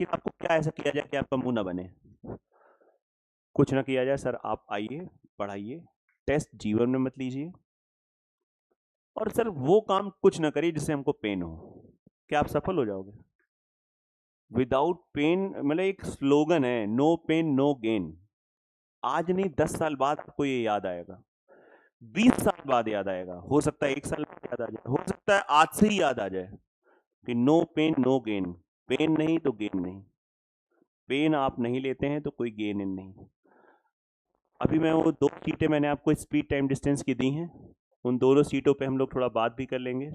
कि आपको क्या ऐसा किया जाए कि आपका मुंह ना बने? कुछ ना किया जाए सर, आप आइए, पढ़ाइए, टेस्ट जीवन में मत लीजिए, और सर वो काम कुछ ना करिए जिससे हमको पेन हो। क्या आप सफल हो जाओगे? विदाउट पेन, मतलब एक स्लोगन है, नो पेन नो गेन। आज नहीं 10 साल बाद आपको ये याद आएगा, 20 साल बाद याद आएगा, हो सकता है 1 साल बाद याद आ जाए, हो सकता है आज से ही याद आ जाए कि no pain no gain. Pain नहीं तो गेन नहीं। पेन आप नहीं लेते हैं तो कोई गेन नहीं। अभी मैं वो 2 सीटें मैंने आपको स्पीड टाइम डिस्टेंस की दी हैं, उन दोनों सीटों पे हम लोग थोड़ा बात भी कर लेंगे,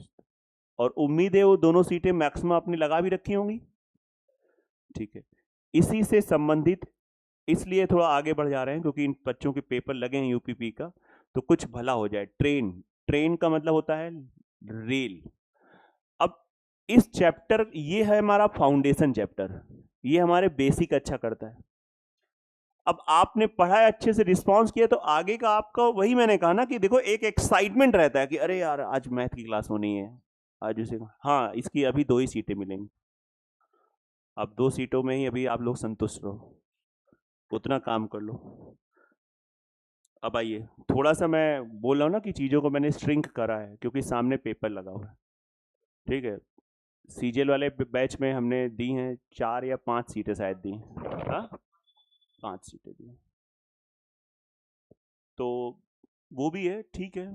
और उम्मीद है वो दोनों सीटें मैक्सिमम आपने लगा भी रखी होंगी। ठीक है, इसी से संबंधित इसलिए थोड़ा आगे बढ़ जा रहे हैं क्योंकि इन बच्चों के पेपर लगे हैं यूपीपी का, तो कुछ भला हो जाए। ट्रेन, ट्रेन का मतलब होता है रेल। अब इस चैप्टर, ये है हमारा फाउंडेशन चैप्टर, ये हमारे बेसिक अच्छा करता है। अब आपने पढ़ा है, अच्छे से रिस्पॉन्स किया, तो आगे का आपका वही मैंने कहा ना कि देखो एक एक्साइटमेंट रहता है कि अरे यार आज मैथ की क्लास होनी है, आज उसे, हाँ इसकी अभी 2 ही सीटें मिलेंगी। अब 2 सीटों में ही अभी आप लोग संतुष्ट रहो, उतना काम कर लो। अब आइए, थोड़ा सा मैं बोल रहा हूँ ना कि चीज़ों को मैंने श्रिंक करा है क्योंकि सामने पेपर लगा हुआ है। ठीक है, सीजीएल वाले बैच में हमने दी हैं 4 या 5 सीटें शायद दी हैं, हाँ 5 सीटें दी हैं। तो वो भी है, ठीक है,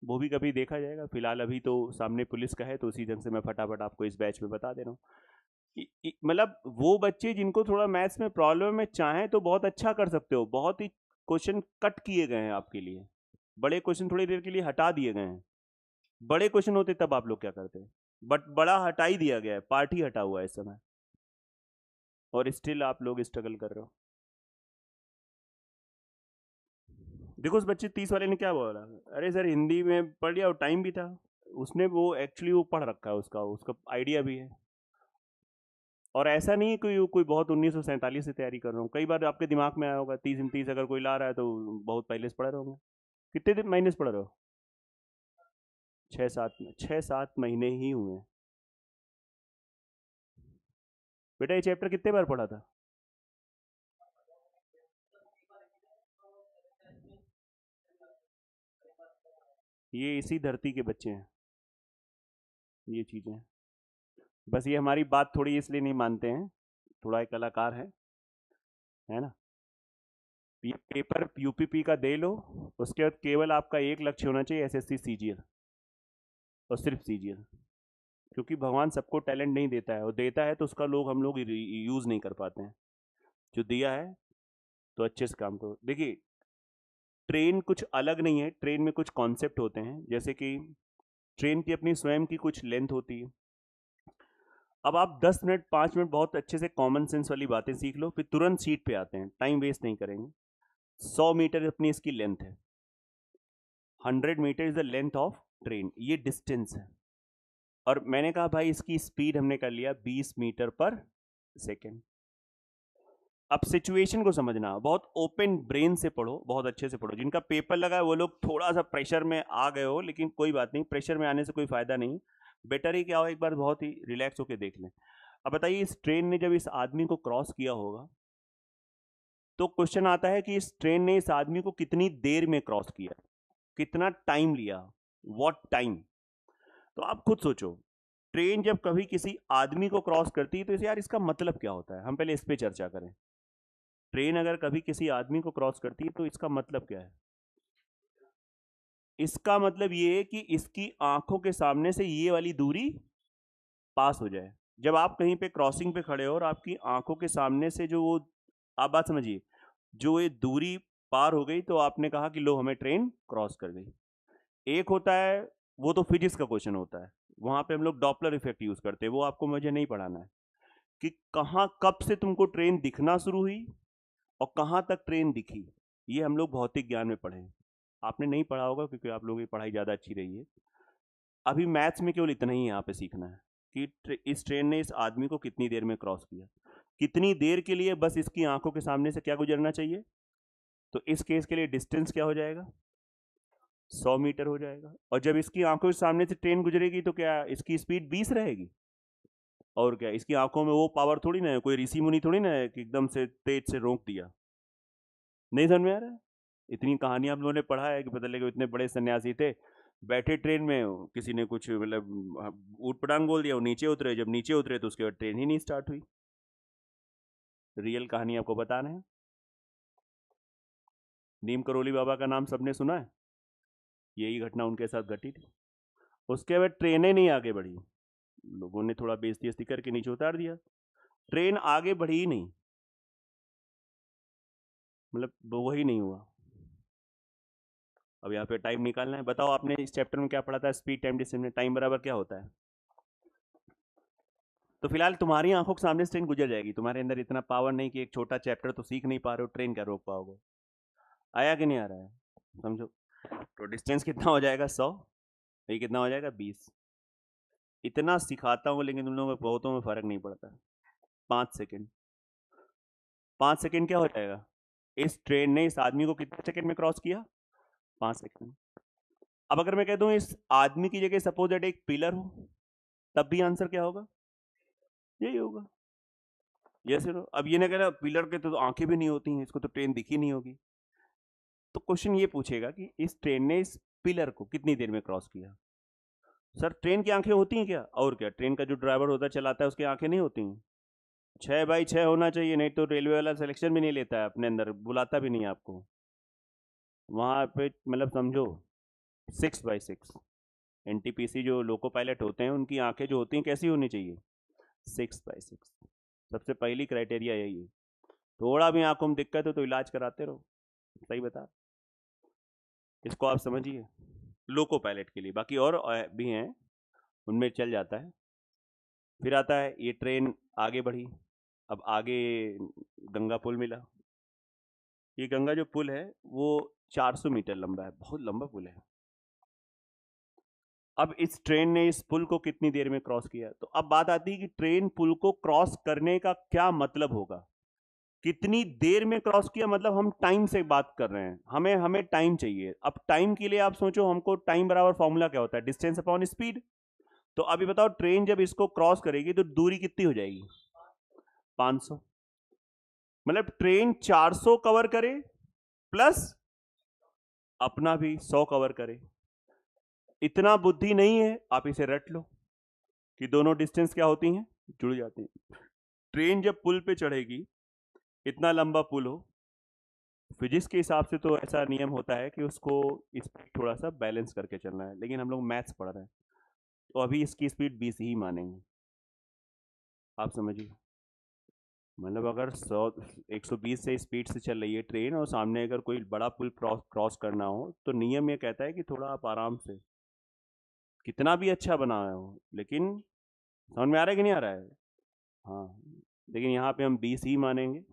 वो भी कभी देखा जाएगा। फिलहाल अभी तो सामने पुलिस का है, तो उसी ढंग से मैं फटाफट आपको इस बैच में बता दे रहा हूँ। मतलब वो बच्चे जिनको थोड़ा मैथ्स में प्रॉब्लम है, चाहें तो बहुत अच्छा कर सकते हो, बहुत ही क्वेश्चन कट किए गए हैं आपके लिए, बड़े क्वेश्चन थोड़ी देर के लिए हटा दिए गए हैं। बड़े क्वेश्चन होते तब आप लोग क्या करते? बट बड़ा हटा ही दिया गया है, पार्ट ही हटा हुआ है इस समय, और स्टिल आप लोग स्ट्रगल कर रहे हो। देखो उस बच्चे 30 वाले ने क्या बोला, अरे सर हिंदी में पढ़ लिया और टाइम भी था, उसने वो एक्चुअली वो पढ़ रखा है, उसका उसका आइडिया भी है। और ऐसा नहीं है कोई कोई बहुत 1947 से तैयारी कर रहा हूँ, कई बार आपके दिमाग में आया होगा 30 अगर कोई ला रहा है तो बहुत पहले से पढ़ रहे होंगे। कितने दिन महीने से पढ़ रहे हो? 6-7 महीने ही हुए हैं। बेटा ये चैप्टर कितने बार पढ़ा था? ये इसी धरती के बच्चे हैं, ये चीज़ें। बस ये हमारी बात थोड़ी इसलिए नहीं मानते हैं, थोड़ा एक कलाकार है ना। ये पेपर यूपीपी का दे लो, उसके बाद केवल आपका एक लक्ष्य होना चाहिए, एसएससी सीजीएल, और सिर्फ सीजीएल। क्योंकि भगवान सबको टैलेंट नहीं देता है, और देता है तो उसका लोग हम लोग यूज़ नहीं कर पाते हैं। जो दिया है तो अच्छे से काम करो। देखिए ट्रेन कुछ अलग नहीं है, ट्रेन में कुछ कॉन्सेप्ट होते हैं, जैसे कि ट्रेन की अपनी स्वयं की कुछ लेंथ होती है। अब आप 10 मिनट 5 मिनट बहुत अच्छे से कॉमन सेंस वाली बातें सीख लो, फिर तुरंत सीट पे आते हैं, टाइम वेस्ट नहीं करेंगे। 100 मीटर अपनी इसकी लेंथ है, 100 metre is the length of train, ये डिस्टेंस है। और मैंने कहा भाई इसकी स्पीड हमने कर लिया 20 मीटर पर सेकेंड। अब सिचुएशन को समझना, बहुत ओपन ब्रेन से पढ़ो, बहुत अच्छे से पढ़ो। जिनका पेपर लगा है वो लोग थोड़ा सा प्रेशर में आ गए हो, लेकिन कोई बात नहीं, प्रेशर में आने से कोई फायदा नहीं, बेटर ही क्या हो, एक बार बहुत ही रिलैक्स होकर देख लें। अब बताइए इस ट्रेन ने जब इस आदमी को क्रॉस किया होगा, तो क्वेश्चन आता है कि इस ट्रेन ने इस आदमी को कितनी देर में क्रॉस किया, कितना टाइम लिया, व्हाट टाइम। तो आप खुद सोचो, ट्रेन जब कभी किसी आदमी को क्रॉस करती है तो इसे यार इसका मतलब क्या होता है, हम पहले इस पे चर्चा करें। ट्रेन अगर कभी किसी आदमी को क्रॉस करती है तो इसका मतलब क्या है? इसका मतलब ये है कि इसकी आंखों के सामने से ये वाली दूरी पास हो जाए। जब आप कहीं पे क्रॉसिंग पे खड़े हो और आपकी आंखों के सामने से जो वो, आप बात समझिए, जो ये दूरी पार हो गई, तो आपने कहा कि लो हमें ट्रेन क्रॉस कर गई। एक होता है, वो तो फिजिक्स का क्वेश्चन होता है, वहां पे हम लोग डॉपलर इफेक्ट यूज करते हैं, वो आपको मुझे नहीं पढ़ाना है, कि कहां कब से तुमको ट्रेन दिखना शुरू हुई और कहां तक ट्रेन दिखी, ये हम लोग भौतिक ज्ञान में पढ़े। आपने नहीं पढ़ा होगा क्योंकि आप लोगों की पढ़ाई ज़्यादा अच्छी रही है। अभी मैथ्स में केवल इतना ही यहाँ पे सीखना है कि इस ट्रेन ने इस आदमी को कितनी देर में क्रॉस किया, कितनी देर के लिए बस इसकी आंखों के सामने से क्या गुजरना चाहिए। तो इस केस के लिए डिस्टेंस क्या हो जाएगा, 100 मीटर हो जाएगा। और जब इसकी आंखों के सामने से ट्रेन गुजरेगी तो क्या इसकी स्पीड 20 रहेगी? और क्या, इसकी आंखों में वो पावर थोड़ी ना है, कोई ऋषि मुनि थोड़ी ना है कि एकदम से तेज से रोक दिया। नहीं समझ में आ रहा है? इतनी कहानी आप लोगों ने पढ़ा है कि पता लगे इतने बड़े सन्यासी थे, बैठे ट्रेन में, किसी ने कुछ मतलब ऊट पटांग बोल दिया, वो नीचे उतरे, जब नीचे उतरे तो उसके बाद ट्रेन ही नहीं स्टार्ट हुई। रियल कहानी आपको बताना है। नीम करोली बाबा का नाम सबने सुना है, यही घटना उनके साथ घटी थी। उसके बाद ट्रेनें नहीं आगे बढ़ी, लोगों ने थोड़ा बेइज्जती करके नीचे उतार दिया, ट्रेन आगे बढ़ी ही नहीं, मतलब वही नहीं हुआ। अब यहाँ पे टाइम निकालना है, बताओ आपने इस चैप्टर में क्या पढ़ा था, स्पीड टाइम डिस्टेंस में टाइम बराबर क्या होता है? तो फिलहाल तुम्हारी आंखों के सामने से ट्रेन गुजर जाएगी, तुम्हारे अंदर इतना पावर नहीं कि एक छोटा चैप्टर तो सीख नहीं पा रहे हो, ट्रेन क्या रोक पाओगे? आया कि नहीं आ रहा है? समझो, तो डिस्टेंस कितना हो जाएगा 100, ये कितना हो जाएगा 20। इतना सिखाता हूँ लेकिन तुम लोगों को बहुतों में फर्क नहीं पड़ता। 5 सेकेंड, 5 सेकेंड क्या हो जाएगा? इस ट्रेन ने इस आदमी को कितने सेकेंड में क्रॉस किया? 5 सेकेंड। अब अगर मैं कह दूं इस आदमी की जगह सपोज दैट एक पिलर हो, तब भी आंसर क्या होगा? यही होगा। Yes no. अब ये ना कहना पिलर के तो आंखें भी नहीं होती हैं, इसको तो ट्रेन दिखी नहीं होगी। तो क्वेश्चन ये पूछेगा कि इस ट्रेन ने इस पिलर को कितनी देर में क्रॉस किया? सर ट्रेन की आंखें होती हैं क्या? और क्या, ट्रेन का जो ड्राइवर होता है चलाता है उसकी आंखें नहीं होती हैं? 6x6 होना चाहिए, नहीं तो रेलवे वाला सिलेक्शन भी नहीं लेता है अपने अंदर, बुलाता भी नहीं आपको वहां पे, मतलब समझो 6x6। एनटीपीसी जो लोको पायलट होते हैं उनकी आंखें जो होती हैं कैसी होनी चाहिए? 6x6। सबसे पहली क्राइटेरिया यही है। थोड़ा भी आंखों में दिक्कत हो तो इलाज कराते रहो, सही बता, इसको आप समझिए लोको पायलट के लिए। बाकी और भी हैं, उनमें चल जाता है। फिर आता है ये ट्रेन आगे बढ़ी, अब आगे गंगा पुल मिला। ये गंगा जो पुल है वो 400 मीटर लंबा है, बहुत लंबा पुल है। अब इस ट्रेन ने इस पुल को कितनी देर में क्रॉस किया? तो अब बात आती है कि ट्रेन पुल को क्रॉस करने का क्या मतलब होगा, कितनी देर में क्रॉस किया, मतलब हम टाइम से बात कर रहे हैं, हमें हमें टाइम चाहिए। अब टाइम के लिए आप सोचो, हमको टाइम बराबर फॉर्मूला क्या होता है? Distance upon speed. तो अभी बताओ ट्रेन जब इसको क्रॉस करेगी तो दूरी कितनी हो जाएगी? 500। मतलब ट्रेन 400 कवर करे प्लस अपना भी 100 कवर करे। इतना बुद्धि नहीं है, आप इसे रट लो कि दोनों डिस्टेंस क्या होती हैं? जुड़ जाती हैं। ट्रेन जब पुल पे चढ़ेगी, इतना लंबा पुल हो, फिजिक्स के हिसाब से तो ऐसा नियम होता है कि उसको स्पीड थोड़ा सा बैलेंस करके चलना है, लेकिन हम लोग मैथ्स पढ़ रहे हैं तो अभी इसकी स्पीड 20 ही मानेंगे। आप समझिए, मतलब अगर 120 से स्पीड से चल रही है ट्रेन और सामने अगर कोई बड़ा पुल क्रॉस करना हो तो नियम ये कहता है कि थोड़ा आप आराम से, कितना भी अच्छा बनाया हो, लेकिन समझ में आ रहा है कि नहीं आ रहा है? हाँ, लेकिन यहाँ पे हम 20 ही मानेंगे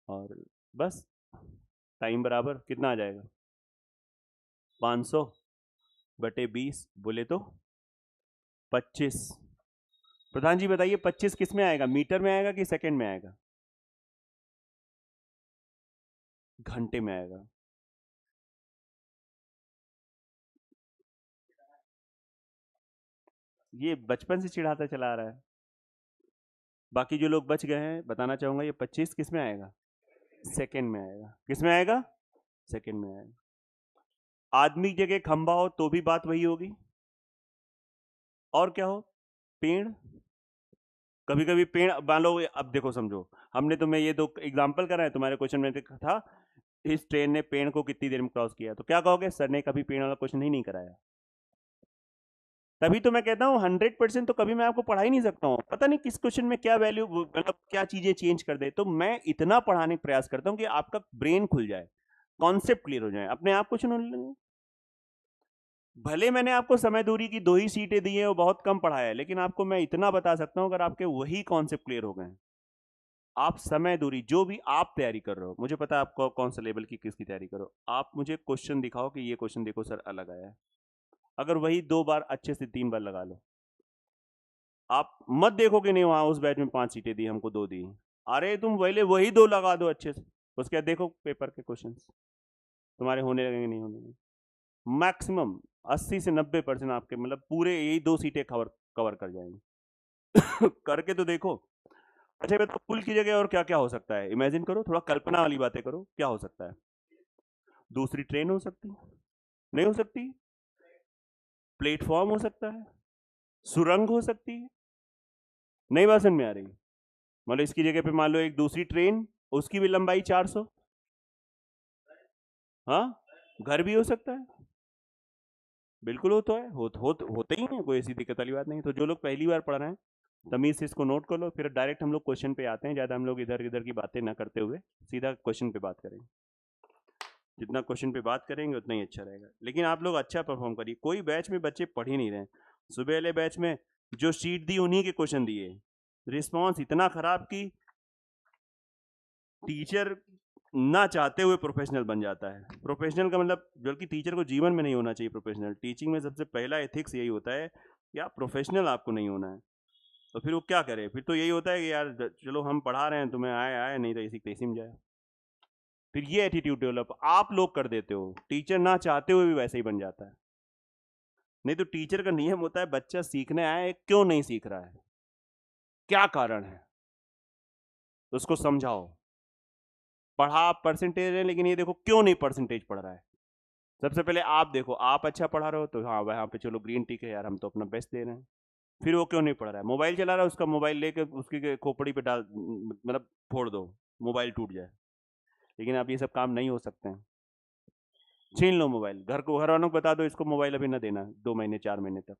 और बस। टाइम बराबर कितना आ जाएगा? 500 बटे 20 बोले तो 25। प्रधान जी बताइए 25 किस में आएगा, मीटर में आएगा कि सेकंड में आएगा? घंटे में आएगा। ये बचपन से चिढ़ाता चला आ रहा है। बाकी जो लोग बच गए हैं बताना चाहूंगा, ये 25 किस में आएगा? सेकंड में आएगा। किस में आएगा? सेकंड में आएगा। आदमी की जगह खंबा हो तो भी बात वही होगी, और क्या हो, पेड़। कभी कभी पेड़ मान लो, अब देखो समझो, हमने तुम्हें ये दो एग्जाम्पल करा है, तुम्हारे क्वेश्चन में था इस ट्रेन ने पेड़ को कितनी देर में क्रॉस किया, तो क्या कहोगे? सर ने कभी पेड़ वाला क्वेश्चन ही नहीं कराया। तभी तो मैं कहता हूँ 100% तो कभी मैं आपको पढ़ा ही नहीं सकता हूँ, पता नहीं किस क्वेश्चन में क्या वैल्यू, मतलब क्या चीजें चेंज कर दे। तो मैं इतना पढ़ाने का प्रयास करता हूँ कि आपका ब्रेन खुल जाए, कॉन्सेप्ट क्लियर हो जाए, अपने आप क्वेश्चन। भले मैंने आपको समय दूरी की 2 ही सीटें दी है, वो बहुत कम पढ़ाया है, लेकिन आपको मैं इतना बता सकता हूँ, अगर आपके वही कॉन्सेप्ट क्लियर हो गए, आप समय दूरी जो भी आप तैयारी कर रहे हो, मुझे पता है आपको कौन सा लेवल की किसकी तैयारी करो, आप मुझे क्वेश्चन दिखाओ कि ये क्वेश्चन देखो सर अलग आया है, अगर वही 2 बार अच्छे से 3 बार लगा लो, आप मत देखो कि नहीं वहां उस बैच में 5 सीटें दी, हमको 2 दी। अरे तुम पहले वही 2 लगा दो अच्छे से, उसके बाद देखो पेपर के क्वेश्चन तुम्हारे होने लगेंगे नहीं होने। मैक्सिमम 80 से 90% आपके मतलब पूरे यही 2 सीटें कवर कवर कर जाएंगे। करके तो देखो। अच्छा बताओ, पुल की जगह और क्या क्या हो सकता है? इमेजिन करो, थोड़ा कल्पना वाली बातें करो, क्या हो सकता है? दूसरी ट्रेन हो सकती है? नहीं हो सकती? प्लेटफॉर्म हो सकता है? सुरंग हो सकती है? नहीं बात समझ में आ रही? मतलब इसकी जगह पे मान लो एक दूसरी ट्रेन, उसकी भी लंबाई 400। हाँ, घर भी हो सकता है, बिल्कुल होता है, होते ही हैं, कोई ऐसी दिक्कत वाली बात नहीं। तो जो लोग पहली बार पढ़ रहे हैं, तमीज से इसको नोट कर लो, फिर डायरेक्ट हम लोग क्वेश्चन पे आते हैं। ज़्यादा हम लोग इधर इधर की बातें ना करते हुए सीधा क्वेश्चन पे बात करेंगे। जितना क्वेश्चन पे बात करेंगे उतना ही अच्छा रहेगा। लेकिन आप लोग अच्छा परफॉर्म करिए। कोई बैच में बच्चे पढ़ ही नहीं रहे। सुबह वाले बैच में जो शीट दी उन्हीं के क्वेश्चन दिए, रिस्पॉन्स इतना खराब कि टीचर ना चाहते हुए प्रोफेशनल बन जाता है। प्रोफेशनल का मतलब, बल्कि टीचर को जीवन में नहीं होना चाहिए प्रोफेशनल। टीचिंग में सबसे पहला एथिक्स यही होता है कि आप प्रोफेशनल आपको नहीं होना है। तो फिर वो क्या करे? फिर तो यही होता है कि यार चलो हम पढ़ा रहे हैं, तुम्हें आए आए, नहीं तो इसी तेजी में जाए। फिर ये एटीट्यूड डेवलप आप लोग कर देते हो, टीचर ना चाहते हुए भी वैसे ही बन जाता है। नहीं तो टीचर का नियम होता है, बच्चा सीखने आया है, क्यों नहीं सीख रहा है, क्या कारण है, उसको समझाओ। पढ़ा परसेंटेज है, लेकिन ये देखो क्यों नहीं परसेंटेज पढ़ रहा है। सबसे पहले आप देखो, आप अच्छा पढ़ा रहे हो तो हाँ वहाँ पे चलो ग्रीन टिक है यार, हम तो अपना बेस्ट दे रहे हैं। फिर वो क्यों नहीं पढ़ रहा है? मोबाइल चला रहा है, उसका मोबाइल लेके उसकी खोपड़ी पे डाल, मतलब फोड़ दो, मोबाइल टूट जाए। लेकिन आप ये सब काम नहीं हो सकते हैं। छीन लो मोबाइल, घर वालों को बता दो इसको मोबाइल अभी ना देना 2 महीने 4 महीने तक,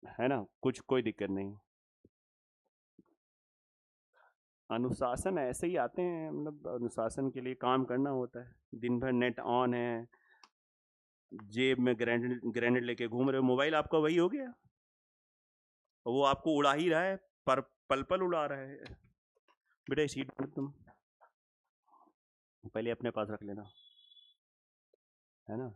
है ना, कुछ कोई दिक्कत नहीं। अनुशासन ऐसे ही आते हैं, मतलब अनुशासन के लिए काम करना होता है। दिन भर नेट ऑन है, जेब में ग्रेनेड ग्रेनेड लेके घूम रहे हो, मोबाइल आपका वही हो गया, और वो आपको उड़ा ही रहा है, पर पल पल उड़ा रहा है। बेटा सीट तुम पहले अपने पास रख लेना, है ना।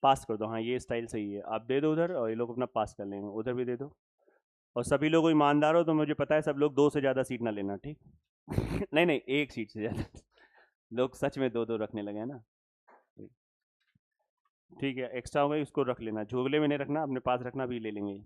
पास कर दो, हाँ ये स्टाइल सही है। आप दे दो उधर, और ये लोग अपना पास कर लेंगे, उधर भी दे दो। और सभी लोग ईमानदार हो तो मुझे पता है सब लोग 2 से ज़्यादा सीट ना लेना, ठीक? नहीं नहीं, एक सीट से ज़्यादा। लोग सच में 2-2 रखने लगे हैं ना। ठीक है, एक्स्ट्रा हो गई उसको रख लेना, झोले में नहीं रखना, अपने पास रखना, भी ले लेंगे।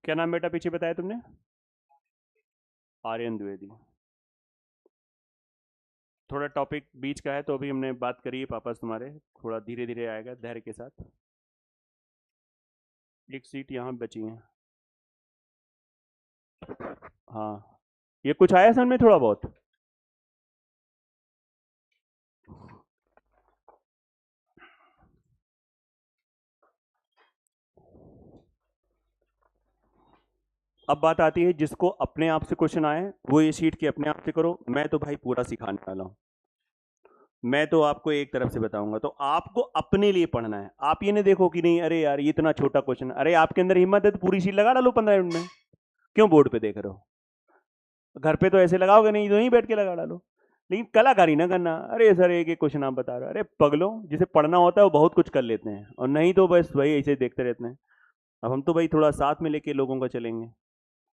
क्या नाम बेटा पीछे बताया तुमने? आर्यन द्विवेदी। थोड़ा टॉपिक बीच का है तो अभी हमने बात करी है पापा तुम्हारे, थोड़ा धीरे धीरे आएगा धैर्य के साथ। एक सीट यहाँ बची है। हाँ, ये कुछ आया समझ में थोड़ा बहुत? अब बात आती है जिसको अपने आप से क्वेश्चन आए वो ये शीट के अपने आप से करो। मैं तो भाई पूरा सिखाने वाला हूँ। मैं तो आपको एक तरफ से बताऊंगा, तो आपको अपने लिए पढ़ना है। आप ये नहीं देखो कि नहीं अरे यार ये इतना छोटा क्वेश्चन, अरे आपके अंदर हिम्मत है तो पूरी शीट लगा डालो 15 मिनट में। क्यों बोर्ड पे देख रहे हो? घर पे तो ऐसे लगाओगे नहीं, तो यहीं बैठ के लगा डालो। लेकिन कलाकारी ना करना, अरे सर एक एक क्वेश्चन आप बता रहे हो। अरे पगलो, जिसे पढ़ना होता है वो बहुत कुछ कर लेते हैं, और नहीं तो बस वही ऐसे देखते रहते हैं। अब हम तो भाई थोड़ा साथ में लेके लोगों का चलेंगे।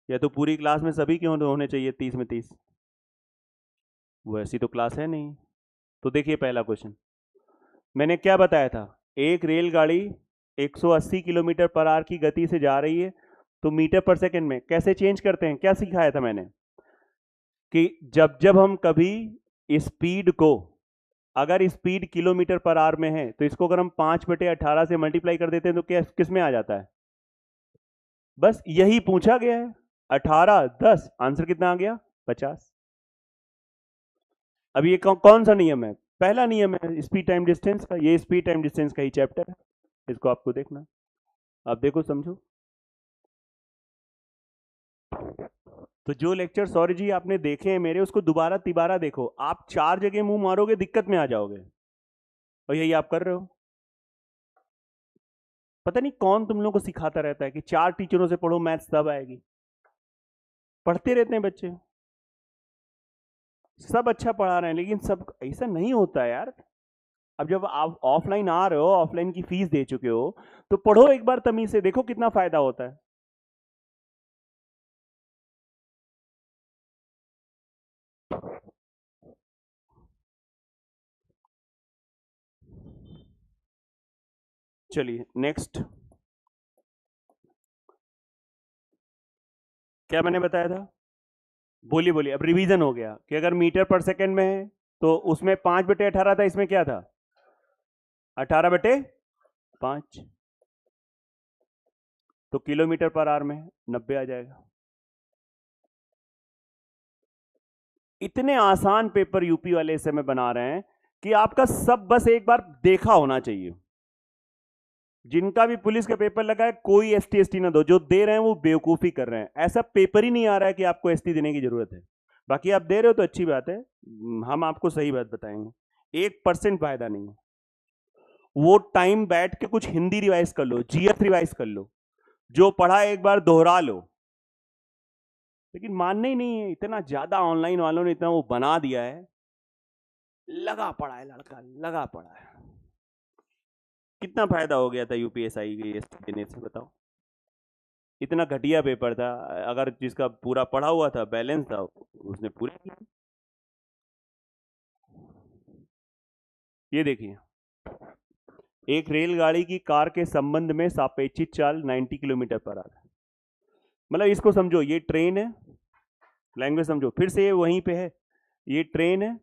या तो पूरी क्लास में सभी क्यों होने चाहिए 30 में 30? वो ऐसी तो क्लास है नहीं। तो देखिए पहला क्वेश्चन, मैंने क्या बताया था? एक रेलगाड़ी 180 किलोमीटर पर आवर की गति से जा रही है, तो मीटर पर सेकंड में कैसे चेंज करते हैं? क्या सिखाया था मैंने? कि जब जब हम कभी स्पीड को, अगर स्पीड किलोमीटर पर आवर में है तो इसको अगर हम 5/18 से मल्टीप्लाई कर देते हैं तो क्या किस में आ जाता है? बस यही पूछा गया है। 18 10, आंसर कितना आ गया? 50। अब ये कौन सा नियम है? पहला नियम है स्पीड टाइम डिस्टेंस का। ये स्पीड टाइम डिस्टेंस का ही चैप्टर है, इसको आपको देखना। आप देखो समझो। तो जो लेक्चर सौर्य जी आपने देखे हैं मेरे, उसको दोबारा तिबारा देखो। आप 4 जगह मुंह मारोगे दिक्कत में आ जाओगे, और यही आप कर रहे हो। पता नहीं कौन तुम लोगों को सिखाता रहता है कि 4 टीचरों से पढ़ो मैथ्स तब आएगी। पढ़ते रहते हैं बच्चे, सब अच्छा पढ़ा रहे हैं, लेकिन सब ऐसा नहीं होता है यार। अब जब आप ऑफलाइन आ रहे हो, ऑफलाइन की फीस दे चुके हो, तो पढ़ो एक बार तमीज से, देखो कितना फायदा होता है। चलिए नेक्स्ट, क्या मैंने बताया था? बोलिए बोलिए। अब रिवीजन हो गया कि अगर मीटर पर सेकंड में है तो उसमें 5/18 था, इसमें क्या था? 18/5। तो किलोमीटर पर आवर में 90 आ जाएगा। इतने आसान पेपर यूपी वाले इस समय बना रहे हैं कि आपका सब बस एक बार देखा होना चाहिए। जिनका भी पुलिस का पेपर लगा है, कोई एसटी एसटी ना दो, जो दे रहे हैं वो बेवकूफी कर रहे हैं। ऐसा पेपर ही नहीं आ रहा है कि आपको एसटी देने की जरूरत है। बाकी आप दे रहे हो तो अच्छी बात है, हम आपको सही बात बताएंगे। 1% फायदा नहीं है। वो टाइम बैठ के कुछ हिंदी रिवाइज कर लो, जीएस रिवाइज कर लो, जो पढ़ा एक बार दोहरा लो। लेकिन मानने ही नहीं है, इतना ज्यादा ऑनलाइन वालों ने इतना वो बना दिया है, लगा पड़ा है लड़का, लगा पड़ा है। कितना फायदा हो गया था यूपीएसआई के देने से, बताओ। इतना घटिया पेपर था, अगर जिसका पूरा पढ़ा हुआ था, बैलेंस था, उसने पूरा किया। ये देखिए, एक रेलगाड़ी की कार के संबंध में सापेक्षिक चाल 90 किलोमीटर पर आवर। मतलब इसको समझो, ये ट्रेन है, लैंग्वेज समझो, फिर से ये वहीं पे है, ये ट्रेन है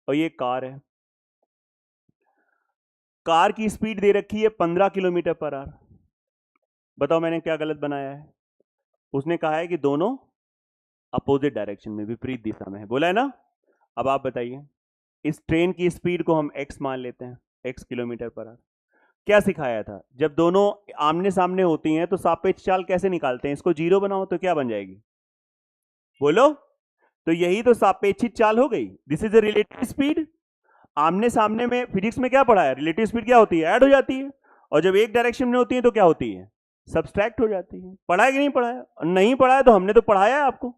और ये कार है। कार की स्पीड दे रखी है 15 किलोमीटर पर आवर। बताओ मैंने क्या गलत बनाया है? उसने कहा है कि दोनों अपोजिट डायरेक्शन में, विपरीत दिशा में है, बोला है ना। अब आप बताइए, इस ट्रेन की स्पीड को हम x मान लेते हैं, x किलोमीटर पर आवर। क्या सिखाया था? जब दोनों आमने सामने होती हैं तो सापेक्ष चाल कैसे निकालते हैं? इसको जीरो बनाओ तो क्या बन जाएगी? बोलो। तो यही तो सापेक्षिक चाल हो गई। This is a relative speed. आमने सामने में फिजिक्स में क्या पढ़ा है? रिलेटिव स्पीड क्या होती है? ऐड हो जाती है। और जब एक डायरेक्शन में होती है तो क्या होती है? सब्सट्रैक्ट हो जाती है। पढ़ा है कि नहीं पढ़ा है? नहीं पढ़ा है तो हमने तो पढ़ाया है आपको।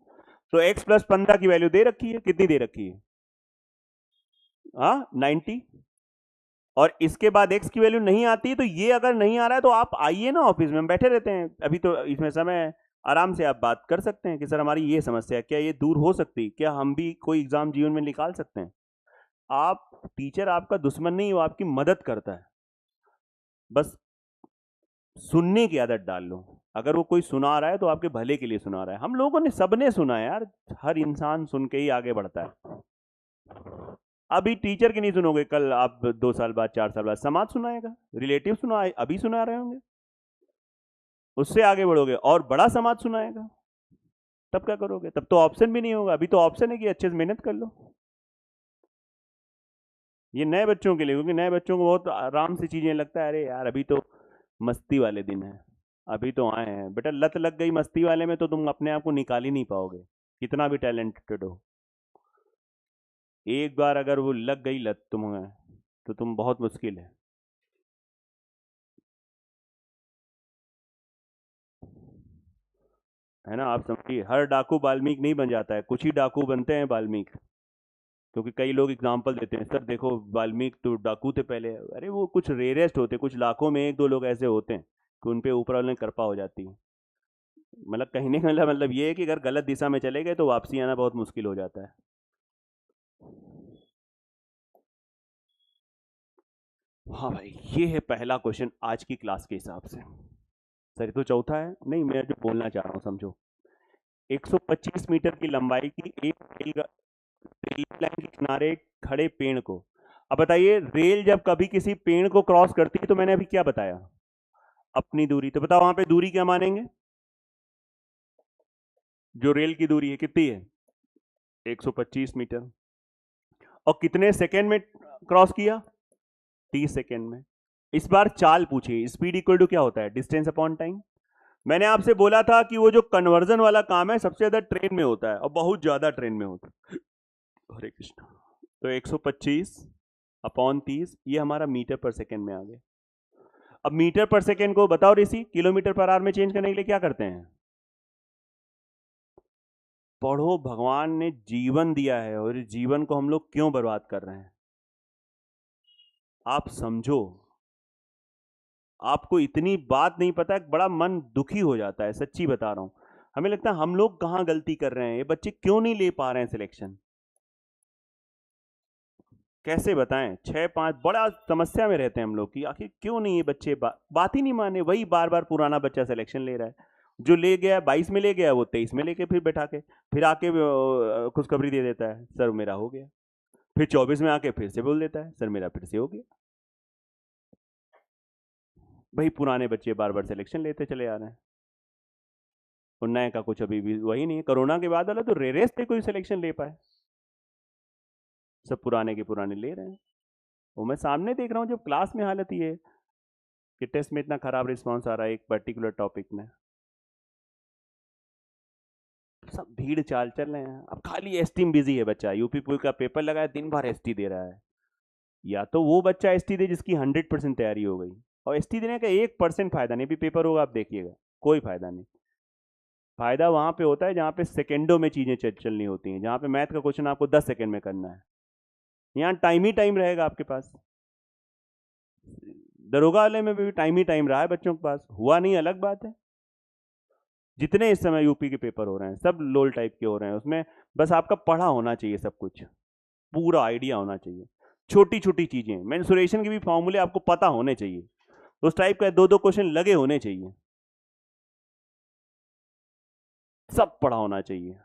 तो x + 15 की वैल्यू दे रखी है, कितनी दे रखी है? हाँ, 90। और इसके बाद x की वैल्यू नहीं आती, तो ये अगर नहीं आ रहा है तो आप आइए ना ऑफिस में, हम बैठे रहते हैं अभी तो इसमें समय है, आराम से आप बात कर सकते हैं कि सर हमारी ये समस्या है, क्या ये दूर हो सकती, क्या हम भी कोई एग्जाम जीवन में निकाल सकते हैं। आप, टीचर आपका दुश्मन नहीं, वो आपकी मदद करता है। बस सुनने की आदत डाल लो। अगर वो कोई सुना रहा है तो आपके भले के लिए सुना रहा है। हम लोगों ने, सबने सुना है यार, हर इंसान सुन के ही आगे बढ़ता है। अभी टीचर की नहीं सुनोगे, कल आप 2 साल बाद, 4 साल बाद समाज सुनाएगा, रिलेटिव सुना, अभी सुना रहे होंगे, उससे आगे बढ़ोगे और बड़ा समाज सुनाएगा, तब क्या करोगे? तब तो ऑप्शन भी नहीं होगा। अभी तो ऑप्शन है कि अच्छे से मेहनत कर लो। ये नए बच्चों के लिए, क्योंकि नए बच्चों को बहुत आराम से चीजें लगता है, अरे यार अभी तो मस्ती वाले दिन है, अभी तो आए हैं। बेटा लत लग गई मस्ती वाले में तो तुम अपने आप को निकाल ही नहीं पाओगे, कितना भी टैलेंटेड हो। एक बार अगर वो लग गई लत तुम्हें, तो तुम बहुत मुश्किल है ना। आप समझिए, हर डाकू वाल्मीकि नहीं बन जाता है, कुछ ही डाकू बनते हैं वाल्मीकि। क्योंकि कई लोग एग्जाम्पल देते हैं, सर देखो वाल्मीकि तो डाकू थे पहले। अरे वो कुछ रेयरेस्ट होते, कुछ लाखों में 1-2 लोग ऐसे होते हैं कि उन पे ऊपर वाले ने कृपा हो जाती है। मतलब कहने का मतलब ये है कि अगर गलत दिशा में चले गए तो वापसी आना बहुत मुश्किल हो जाता है। हाँ भाई, ये है पहला क्वेश्चन आज की क्लास के हिसाब से। सर ये तो चौथा है। नहीं, मैं जो बोलना चाह रहा हूँ समझो, 125 मीटर की लंबाई की एक रेल लाइन के किनारे खड़े पेड़ को, अब बताइए, रेल जब कभी किसी पेड़ को क्रॉस करती है तो मैंने अभी क्या बताया? अपनी दूरी। तो बताओ वहां पे दूरी क्या मानेंगे? जो रेल की दूरी है कितनी है? 125 मीटर। और कितने सेकेंड में क्रॉस किया? 30 सेकेंड में। इस बार चाल पूछिए, स्पीड इक्वल टू क्या होता है? Distance upon time. मैंने आपसे बोला था कि वो जो कन्वर्जन वाला काम है सबसे ज्यादा ट्रेन में होता है, और बहुत ज्यादा ट्रेन में होता है। हरे कृष्ण। तो 125 अपॉन 30, ये हमारा मीटर पर सेकेंड में आ गया। अब मीटर पर सेकेंड को बताओ ऋषि, किलोमीटर पर आवर में चेंज करने के लिए क्या करते हैं? पढ़ो, भगवान ने जीवन दिया है और इस जीवन को हम लोग क्यों बर्बाद कर रहे हैं? आप समझो, आपको इतनी बात नहीं पता है, बड़ा मन दुखी हो जाता है, सच्ची बता रहा हूं। हमें लगता है हम लोग कहां गलती कर रहे हैं, ये बच्चे क्यों नहीं ले पा रहे हैं सिलेक्शन। कैसे बताएं, 6-5 बड़ा समस्या में रहते हैं हम लोग कि आखिर क्यों नहीं ये बच्चे बात ही नहीं माने, वही बार बार पुराना बच्चा सिलेक्शन ले रहा है। जो ले गया 22 में ले गया, वो 23 में लेके फिर बैठा के फिर आके खुशखबरी दे देता है, सर मेरा हो गया। फिर 24 में आके फिर से बोल देता है, सर मेरा फिर से हो गया। वही पुराने बच्चे बार बार सिलेक्शन लेते चले आ रहे हैं, और नए का कुछ अभी भी वही नहीं है। कोरोना के बाद वाला तो रेरेस्ट थे कोई सिलेक्शन ले पाए, सब पुराने के पुराने ले रहे हैं। वो मैं सामने देख रहा हूँ, जब क्लास में हालत ये है कि टेस्ट में इतना खराब रिस्पांस आ रहा है एक पर्टिकुलर टॉपिक में, सब भीड़ चाल चल रहे हैं। अब खाली एसटी में बिजी है बच्चा, यूपी पुल का पेपर लगाया, दिन भर एसटी दे रहा है। या तो वो बच्चा एसटी दे जिसकी 100% तैयारी हो गई, और एसटी देने का 1% फायदा नहीं, भी पेपर होगा आप देखिएगा, कोई फायदा नहीं। फायदा वहां पे होता है जहां पे सेकेंडों में चीजें चलनी होती हैं, जहां पे मैथ का क्वेश्चन आपको 10 सेकंड में करना है, यहाँ टाइम ही टाइम रहेगा आपके पास। दरोगा वाले में भी टाइम ही टाइम रहा है बच्चों के पास, हुआ नहीं अलग बात है। जितने इस समय यूपी के पेपर हो रहे हैं सब लोल टाइप के हो रहे हैं, उसमें बस आपका पढ़ा होना चाहिए, सब कुछ पूरा आइडिया होना चाहिए। छोटी छोटी चीजें, मेंसुरेशन के भी फॉर्मूले आपको पता होने चाहिए, उस टाइप का 2-2 क्वेश्चन लगे होने चाहिए, सब पढ़ा होना चाहिए।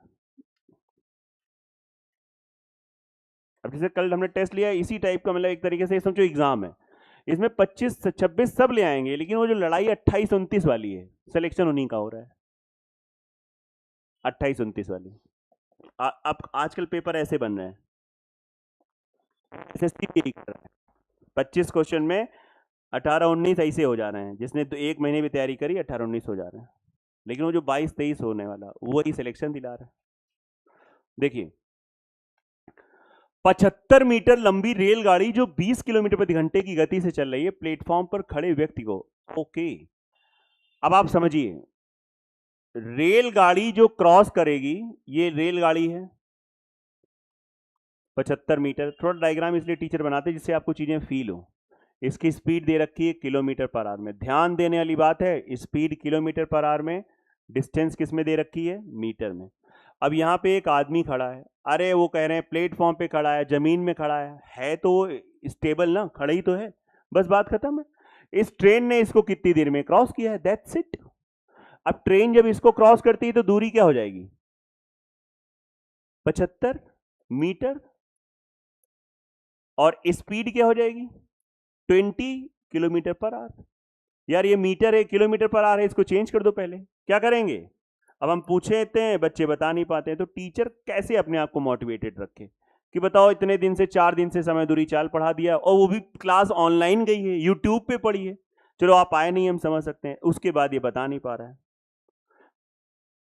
अब जैसे कल हमने टेस्ट लिया, इसी टाइप का, मतलब एक तरीके से समझो एग्जाम है, इसमें 25-26 सब ले आएंगे, लेकिन वो जो लड़ाई 28-29 वाली है, सिलेक्शन उन्हीं का हो रहा है, 28-29 वाली। अब आजकल पेपर ऐसे बन रहे हैं, एसएससी भी यही कर रहा है, 25 क्वेश्चन में 18-19 ऐसे हो जा रहे हैं, जिसने तो 1 महीने भी तैयारी करी 18-19 हो जा रहे हैं, लेकिन वो जो 22-23 होने वाला वही सिलेक्शन दिला रहा है। देखिए, 75 मीटर लंबी रेलगाड़ी जो 20 किलोमीटर प्रति घंटे की गति से चल रही है, प्लेटफॉर्म पर खड़े व्यक्ति को, ओके, अब आप समझिए, रेलगाड़ी जो क्रॉस करेगी, ये रेलगाड़ी है 75 मीटर, थोड़ा डायग्राम इसलिए टीचर बनाते हैं जिससे आपको चीजें फील हो। इसकी स्पीड दे रखी है किलोमीटर पर आवर में, ध्यान देने वाली बात है, स्पीड किलोमीटर पर आवर में, डिस्टेंस किस में दे रखी है, मीटर में। अब यहाँ पे एक आदमी खड़ा है, अरे वो कह रहे हैं प्लेटफॉर्म पे खड़ा है, जमीन में खड़ा है तो स्टेबल ना, खड़ा ही तो है, बस बात खत्म है। इस ट्रेन ने इसको कितनी देर में क्रॉस किया है, दैट्स इट। अब ट्रेन जब इसको क्रॉस करती है तो दूरी क्या हो जाएगी, 75 मीटर, और स्पीड क्या हो जाएगी, 20 किलोमीटर पर आवर। यार ये मीटर है, किलोमीटर पर आ रहा है, इसको चेंज कर दो पहले, क्या करेंगे। अब हम पूछे देते हैं, बच्चे बता नहीं पाते हैं, तो टीचर कैसे अपने आप को मोटिवेटेड रखे कि बताओ, इतने दिन से 4 दिन से समय दूरी चाल पढ़ा दिया, और वो भी क्लास ऑनलाइन गई है, यूट्यूब पे पढ़ी है, चलो आप आए नहीं हम समझ सकते हैं, उसके बाद ये बता नहीं पा रहा है।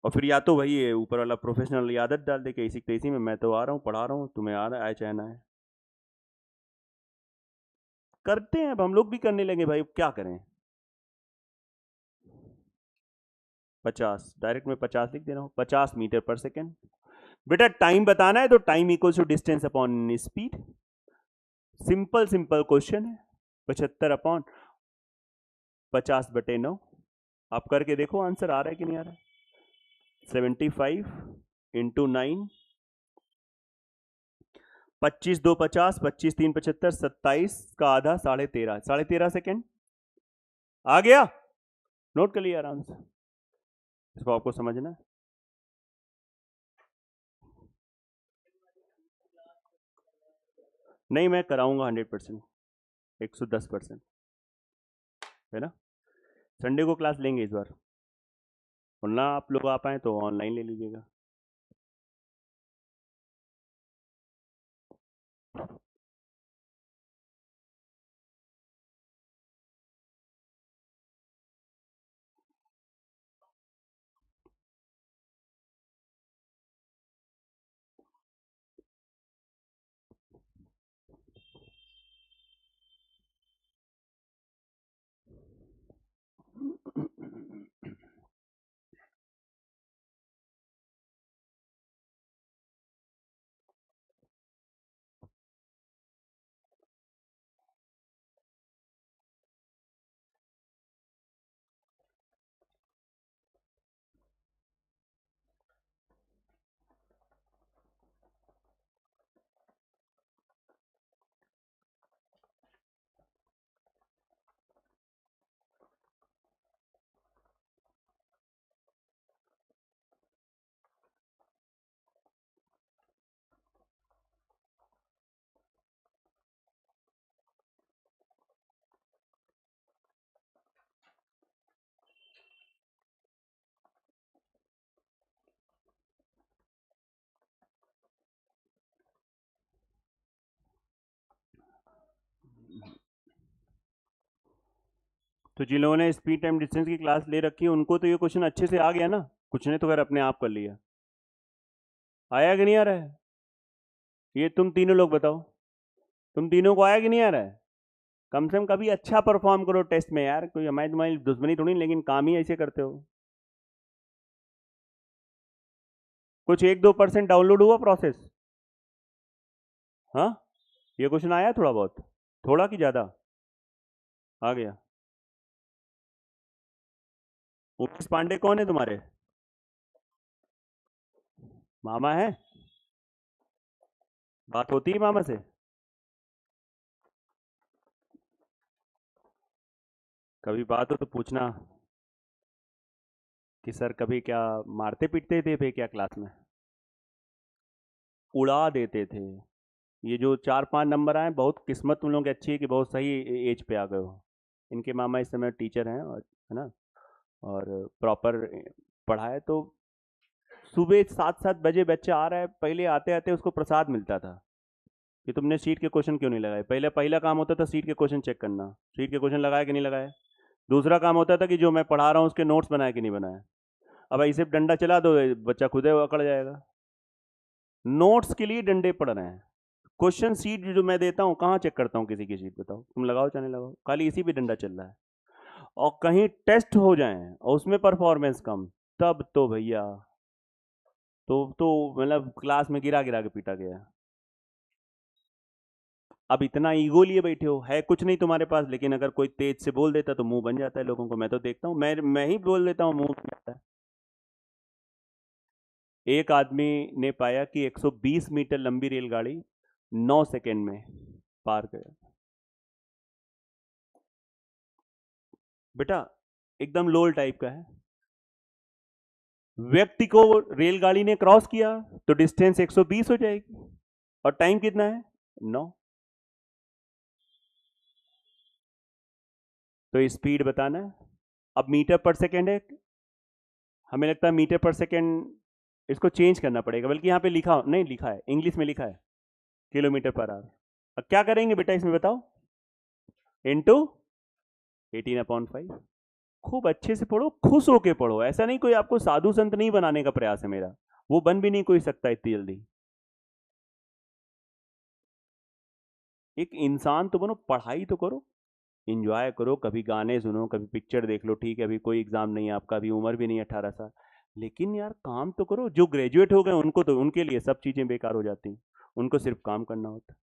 और फिर या तो वही है ऊपर वाला प्रोफेशनल आदत डाल दे कि इसी तेजी में मैं तो आ रहा हूँ पढ़ा रहा हूँ, तुम्हें आ रहा है चाहे ना है, करते हैं। अब हम लोग भी करने लगे भाई, क्या करें। 50 डायरेक्ट में 50 लिख दे रहा हूँ, 50 मीटर पर सेकेंड। बेटा टाइम बताना है तो time equals to distance upon speed, simple simple question है। 75/50/9, आप करके देखो आंसर आ रहा है कि नहीं आ रहा है। 75 × 9, 25×2 = 50, 25×3 = 75, 27 का आधा 13.5, 13.5 सेकेंड आ गया। नोट कर लिया आराम से, इसको आपको समझना है। नहीं, मैं कराऊंगा 100%, 110%, है ना। संडे को क्लास लेंगे इस बार, वरना आप लोग आ पाए तो ऑनलाइन ले लीजिएगा। तो जिन लोगों ने स्पीड टाइम डिस्टेंस की क्लास ले रखी है उनको तो ये क्वेश्चन अच्छे से आ गया ना, कुछ ने तो खैर अपने आप कर लिया। आया कि नहीं आ रहा है? ये तुम तीनों लोग बताओ, तुम तीनों को आया कि नहीं आ रहा है? कम से कम कभी अच्छा परफॉर्म करो टेस्ट में यार, कोई हमारी तुम्हारी दुश्मनी थोड़ी, लेकिन काम ही ऐसे करते हो। कुछ 1-2% डाउनलोड हुआ प्रोसेस? हाँ, ये क्वेश्चन आया थोड़ा बहुत, थोड़ा कि ज्यादा आ गया? उमेश पांडे कौन है तुम्हारे मामा है? बात होती है मामा से? कभी बात हो तो पूछना कि सर कभी क्या मारते पीटते थे फिर क्या क्लास में? उड़ा देते थे। ये जो 4-5 नंबर आए, बहुत किस्मत तुम लोगों की अच्छी है कि बहुत सही एज पे आ गए हो। इनके मामा इस समय टीचर हैं, और है ना, और प्रॉपर पढ़ाए तो सुबह 7-7 बजे बच्चा आ रहा है, पहले आते आते उसको प्रसाद मिलता था कि तुमने सीट के क्वेश्चन क्यों नहीं लगाए। पहले पहला काम होता था सीट के क्वेश्चन चेक करना, सीट के क्वेश्चन लगाए कि नहीं लगाए। दूसरा काम होता था कि जो मैं पढ़ा रहा हूँ उसके नोट्स बनाए कि नहीं बनाए। अब ऐसे डंडा चला दो, बच्चा खुद अकड़ जाएगा। नोट्स के लिए डंडे पड़ रहे हैं। क्वेश्चन सीट जो मैं देता हूँ कहाँ चेक करता हूँ किसी की सीट? बताओ, तुम लगाओ चाहे नहीं लगाओ, खाली इसी पे डंडा चल रहा है। और कहीं टेस्ट हो जाए और उसमें परफॉर्मेंस कम, तब तो भैया तो मतलब क्लास में गिरा गिरा के पीटा गया। अब इतना ईगो लिए बैठे हो, है कुछ नहीं तुम्हारे पास, लेकिन अगर कोई तेज से बोल देता तो मुंह बन जाता है लोगों को। मैं तो देखता हूँ, मैं ही बोल देता हूँ, मुंह बन जाता है। एक आदमी ने पाया कि 120 मीटर लंबी रेलगाड़ी 9 सेकंड में पार कर। बेटा एकदम लोल टाइप का है। व्यक्ति को रेलगाड़ी ने क्रॉस किया तो डिस्टेंस 120 हो जाएगी, और टाइम कितना है? 9। तो स्पीड बताना है। अब मीटर पर सेकेंड है, हमें लगता है मीटर पर सेकेंड, इसको चेंज करना पड़ेगा, बल्कि यहाँ पे लिखा नहीं, लिखा है इंग्लिश में, लिखा है किलोमीटर पर आवर। अब क्या करेंगे बेटा इसमें बताओ? इंटू 18/5। खूब अच्छे से पढ़ो, खुश होके पढ़ो, ऐसा नहीं कोई आपको साधु संत नहीं बनाने का प्रयास है मेरा, वो बन भी नहीं कोई सकता इतनी जल्दी। एक इंसान तो बनो, पढ़ाई तो करो, इंजॉय करो, कभी गाने सुनो, कभी पिक्चर देख लो, ठीक है, अभी कोई एग्जाम नहीं है आपका, अभी उम्र भी नहीं है 18 साल, लेकिन यार काम तो करो। जो ग्रेजुएट हो गए उनको तो, उनके लिए सब चीजें बेकार हो जाती हैं, उनको सिर्फ काम करना होता है।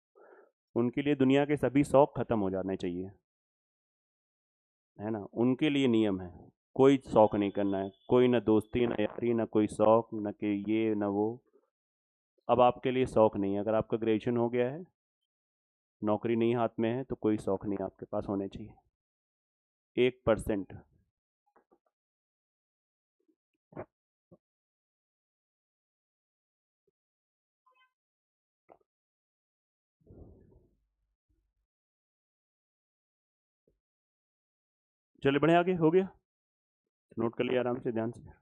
उनके लिए दुनिया के सभी शौक खत्म हो जाने चाहिए, है ना, उनके लिए नियम है, कोई शौक नहीं करना है, कोई ना दोस्ती ना यारी ना कोई शौक, ना कि ये ना वो। अब आपके लिए शौक नहीं है, अगर आपका ग्रेजुएशन हो गया है, नौकरी नहीं हाथ में है, तो कोई शौक नहीं आपके पास होने चाहिए। 1%। चले बढ़े आगे, हो गया? नोट कर लिया आराम से, ध्यान से।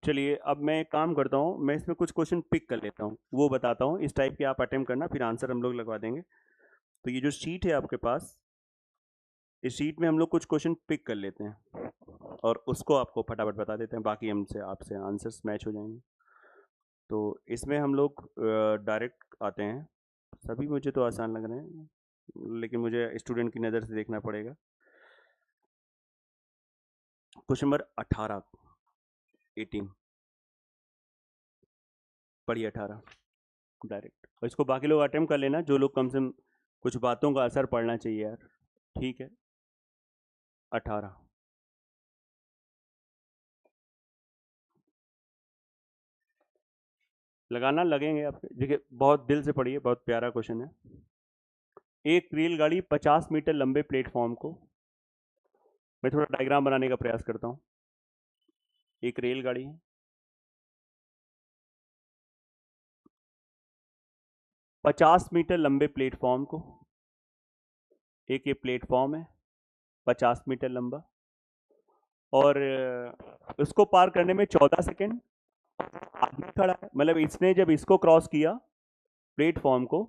चलिए अब मैं एक काम करता हूँ, मैं इसमें कुछ क्वेश्चन पिक कर लेता हूँ, वो बताता हूँ, इस टाइप के आप अटेम्प्ट करना, फिर आंसर हम लोग लगवा देंगे। तो ये जो शीट है आपके पास, इस शीट में हम लोग कुछ क्वेश्चन पिक कर लेते हैं और उसको आपको फटाफट बता देते हैं, बाकी हमसे आपसे आंसर्स मैच हो जाएंगे। तो इसमें हम लोग डायरेक्ट आते हैं, सभी मुझे तो आसान लग रहे हैं, लेकिन मुझे स्टूडेंट की नज़र से देखना पड़ेगा। क्वेश्चन नंबर 18, 18, पढ़िए 18 डायरेक्ट, और इसको बाकी लोग अटेम्प्ट कर लेना, जो लोग कम से कम कुछ बातों का असर पड़ना चाहिए यार, ठीक है? 18। लगाना लगेंगे आपके, देखिए बहुत दिल से पढ़िए, बहुत प्यारा क्वेश्चन है। एक रेलगाड़ी 50 मीटर लंबे प्लेटफॉर्म को, मैं थोड़ा डायग्राम बनाने का प्रयास करता हूँ। एक रेलगाड़ी है, 50 मीटर लंबे प्लेटफॉर्म को, एक ये प्लेटफॉर्म है 50 मीटर लंबा, और उसको पार करने में 14 सेकेंड। आदमी खड़ा है, मतलब इसने जब इसको क्रॉस किया प्लेटफॉर्म को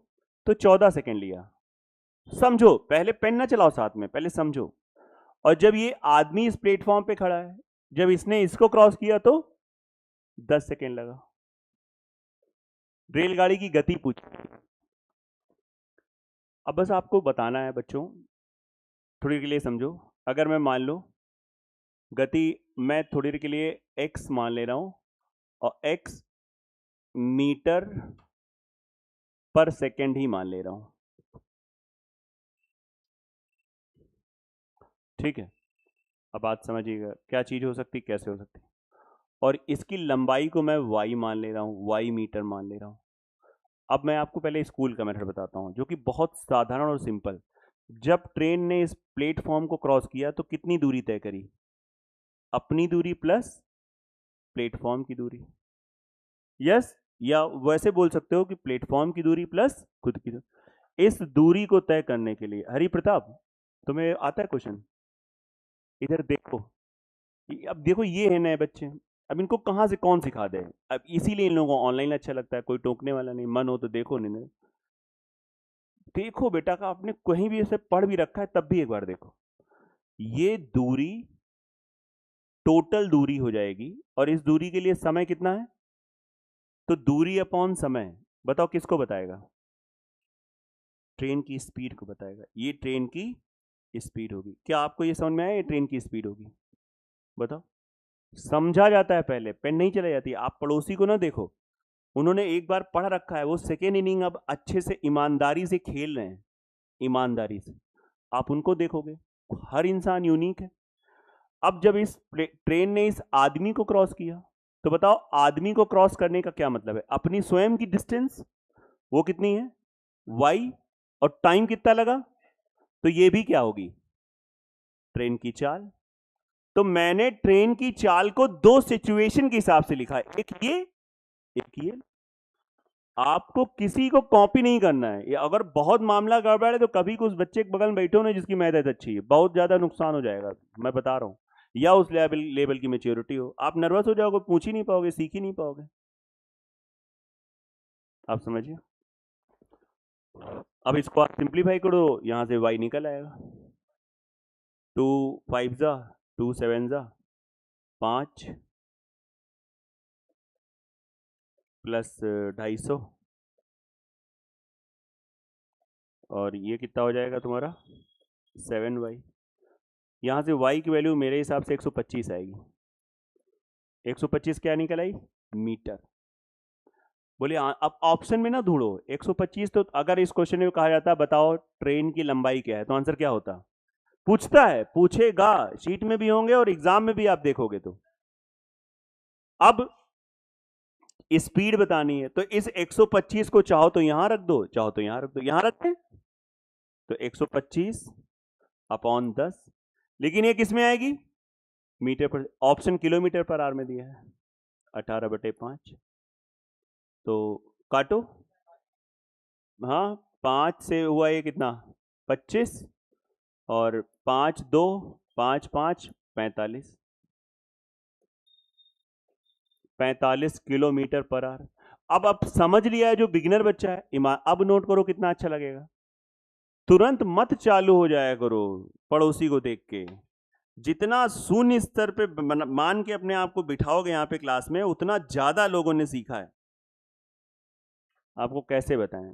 तो 14 सेकेंड लिया। समझो, पहले पेन ना चलाओ साथ में, पहले समझो। और जब ये आदमी इस प्लेटफॉर्म पे खड़ा है, जब इसने इसको क्रॉस किया तो 10 सेकेंड लगा। रेलगाड़ी की गति पूछ। अब बस आपको बताना है बच्चों, थोड़ी के लिए समझो। अगर मैं मान लो गति, मैं थोड़ी देर के लिए x मान ले रहा हूं, और x मीटर पर सेकेंड ही मान ले रहा हूं, ठीक है। अब बात समझिएगा, क्या चीज हो सकती, कैसे हो सकती। और इसकी लंबाई को मैं y मान ले रहा हूं, y मीटर मान ले रहा हूं। अब मैं आपको पहले स्कूल का मेथड बताता हूं, जो कि बहुत साधारण और सिंपल। जब ट्रेन ने इस प्लेटफॉर्म को क्रॉस किया तो कितनी दूरी तय करी? अपनी दूरी प्लस प्लेटफॉर्म की दूरी। यस, या वैसे बोल सकते हो कि प्लेटफॉर्म की दूरी प्लस खुद की दूरी। इस दूरी को तय करने के लिए, हरि प्रताप तुम्हें आता है क्वेश्चन? इधर देखो, अब देखो ये है नए बच्चे, अब इनको कहां से कौन सिखा दे। अब इसीलिए इन लोगों को ऑनलाइन अच्छा लगता है, कोई टोकने वाला नहीं, मन हो तो देखो, नहीं देखो बेटा का, आपने कहीं भी ऐसे पढ़ भी रखा है तब भी एक बार देखो। ये दूरी टोटल दूरी हो जाएगी, और इस दूरी के लिए समय कितना है? तो दूरी अपॉन समय, बताओ किसको बताएगा? ट्रेन की स्पीड को बताएगा। ये ट्रेन की स्पीड होगी। क्या आपको ये समझ में आया, ये ट्रेन की स्पीड होगी? बताओ। समझा जाता है, पहले पेन नहीं चलाई जाती। आप पड़ोसी को ना देखो, उन्होंने एक बार पढ़ रखा है, वो सेकेंड इनिंग अब अच्छे से ईमानदारी से खेल रहे हैं, ईमानदारी से। आप उनको देखोगे, हर इंसान यूनिक है। अब जब इस ट्रेन ने इस आदमी को क्रॉस किया, तो बताओ आदमी को क्रॉस करने का क्या मतलब है? अपनी स्वयं की डिस्टेंस, वो कितनी है? y, और टाइम कितना लगा? तो ये भी क्या होगी? ट्रेन की चाल। तो मैंने ट्रेन की चाल को दो सिचुएशन के हिसाब से लिखा है, एक ये, एक ये। आपको किसी को कॉपी नहीं करना है। अगर बहुत मामला गड़बड़ है तो कभी कुछ बच्चे के बगल में बैठे हो ना जिसकी मेहनत अच्छी है, बहुत ज्यादा नुकसान हो जाएगा, मैं बता रहा हूं। या उस लेवल की मेच्योरिटी हो, आप नर्वस हो जाओगे, पूछ ही नहीं पाओगे, सीख ही नहीं पाओगे। आप समझिए। अब इसको आप सिंप्लीफाई करो, यहां से y निकल आएगा। 2 5 जा, 2 7 जा, 5 प्लस 250, और ये कितना हो जाएगा तुम्हारा? 7y। यहां से y की वैल्यू मेरे हिसाब से 125 आएगी। 125 क्या निकल आई? मीटर। बोलिए अब ऑप्शन में ना ढूंढो 125। तो अगर इस क्वेश्चन में कहा जाता बताओ ट्रेन की लंबाई क्या है, तो आंसर क्या होता? पूछता है, पूछेगा, शीट में भी होंगे और एग्जाम में भी आप देखोगे। तो अब स्पीड बतानी है, तो इस 125 को चाहो तो यहां रख दो, चाहो तो यहां रख दो, यहां रखते तो 125 अपॉन 10। लेकिन ये किस में आएगी? मीटर पर। ऑप्शन किलोमीटर पर आवर में दिया है, 18/5। तो काटो। हाँ, 5 से हुआ ये कितना? 25, और 5 2 5 5 45, 45 किलोमीटर पर आवर। अब आप समझ लिया है जो बिगिनर बच्चा है। अब नोट करो कितना अच्छा लगेगा। तुरंत मत चालू हो जाया करो पड़ोसी को देख के। जितना शून्य स्तर पे मान के अपने आप को बिठाओगे यहाँ पे क्लास में, उतना ज्यादा लोगों ने सीखा है। आपको कैसे बताएं?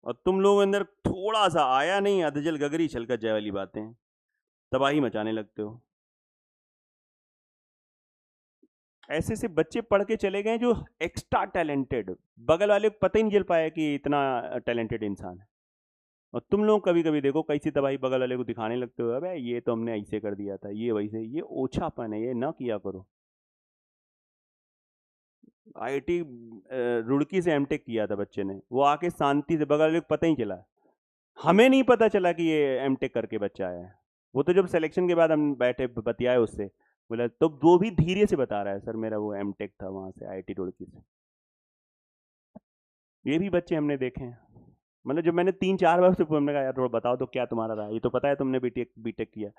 और तुम लोगों के अंदर थोड़ा सा आया नहीं, अधजल गगरी छलका जय वाली बातें, तबाही मचाने लगते हो। ऐसे से बच्चे पढ़ के चले गए जो एक्स्ट्रा टैलेंटेड, बगल वाले को पता ही नहीं चल पाया कि इतना टैलेंटेड इंसान है। और तुम लोग कभी कभी देखो कैसी तबाही बगल वाले को दिखाने लगते हो, अबे ये तो हमने ऐसे कर दिया था, ये वैसे। ये ओछापन है, ये ना किया करो। आईआईटी रुड़की से एमटेक किया था बच्चे ने, वो आके शांति से बगल में, पता ही चला, हमें नहीं पता चला कि ये एमटेक करके बच्चा आया है। वो तो जब सिलेक्शन के बाद हम बैठे बतियाए उससे, बोला तो वो भी धीरे से बता रहा है, सर मेरा वो एमटेक था वहां से आईआईटी रुड़की से। ये भी बच्चे हमने देखे हैं। मतलब जब मैंने 3-4 बार से हमने कहा यार थोड़ा बताओ तो क्या तुम्हारा रहा, ये तो पता है तुमने बीटेक बीटेक किया।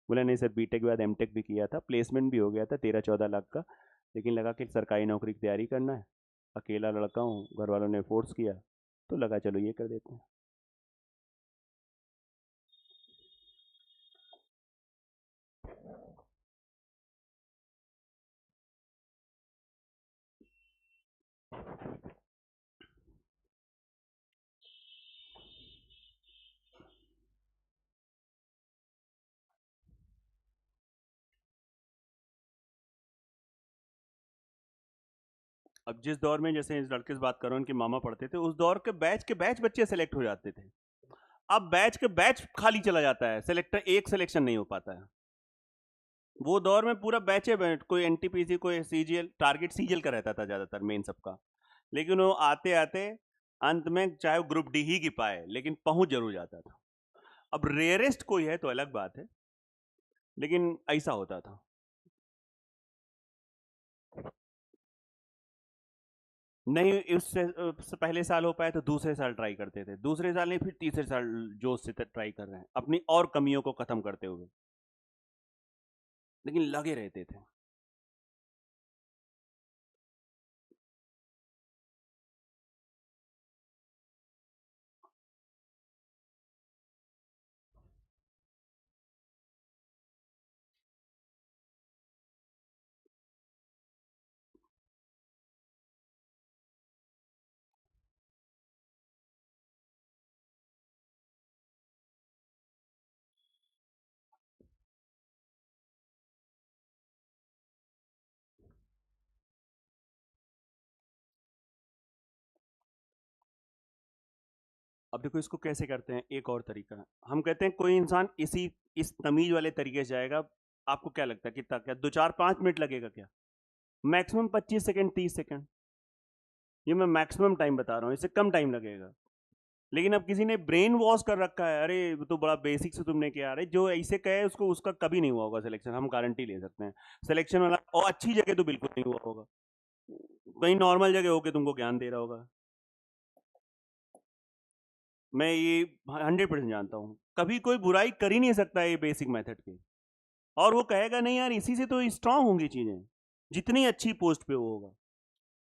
बोला नहीं सर, बीटेक के बाद एमटेक भी किया था, प्लेसमेंट भी हो गया था 13-14 लाख का, लेकिन लगा कि सरकारी नौकरी की तैयारी करना है, अकेला लड़का हूँ, घर वालों ने फोर्स किया, तो लगा चलो ये कर देते हैं। अब जिस दौर में, जैसे इस लड़के से बात कर रहा हूँ, उनके मामा पढ़ते थे, उस दौर के बैच बच्चे सेलेक्ट हो जाते थे। अब बैच के बैच खाली चला जाता है, सेलेक्टर एक सिलेक्शन नहीं हो पाता है। वो दौर में पूरा बैच है, कोई एनटीपीसी, कोई सीजीएल, टारगेट सीजीएल का रहता था ज्यादातर मेन सबका, लेकिन वो आते आते अंत में चाहे वो ग्रुप डी ही की पाए, लेकिन पहुंच जरूर जाता था। अब रेयरेस्ट कोई है तो अलग बात है, लेकिन ऐसा होता था। नहीं, उससे पहले साल हो पाए तो दूसरे साल ट्राई करते थे, दूसरे साल नहीं, फिर तीसरे साल जोश से ट्राई कर रहे हैं अपनी और कमियों को खत्म करते हुए, लेकिन लगे रहते थे। अब देखो इसको कैसे करते हैं, एक और तरीका है। हम कहते हैं कोई इंसान इस तमीज वाले तरीके से जाएगा, आपको क्या लगता है कितना, क्या 2-4-5 मिनट लगेगा क्या? मैक्सिमम 25 सेकंड, 30 सेकंड, ये मैं मैक्सिमम टाइम बता रहा हूँ, इससे कम टाइम लगेगा। लेकिन अब किसी ने ब्रेन वॉश कर रखा है, अरे वो तो बड़ा बेसिक से तुमने किया, अरे जो ऐसे कहे उसको, उसका कभी नहीं हुआ होगा सिलेक्शन, हम गारंटी ले सकते हैं। सिलेक्शन वाला, और अच्छी जगह तो बिल्कुल नहीं हुआ होगा, कहीं नॉर्मल जगह होके तुमको ज्ञान दे रहा होगा। मैं ये 100% जानता हूँ, कभी कोई बुराई कर ही नहीं सकता ये बेसिक मेथड की। और वो कहेगा नहीं यार, इसी से तो स्ट्रांग होंगी चीजें, जितनी अच्छी पोस्ट पे वो होगा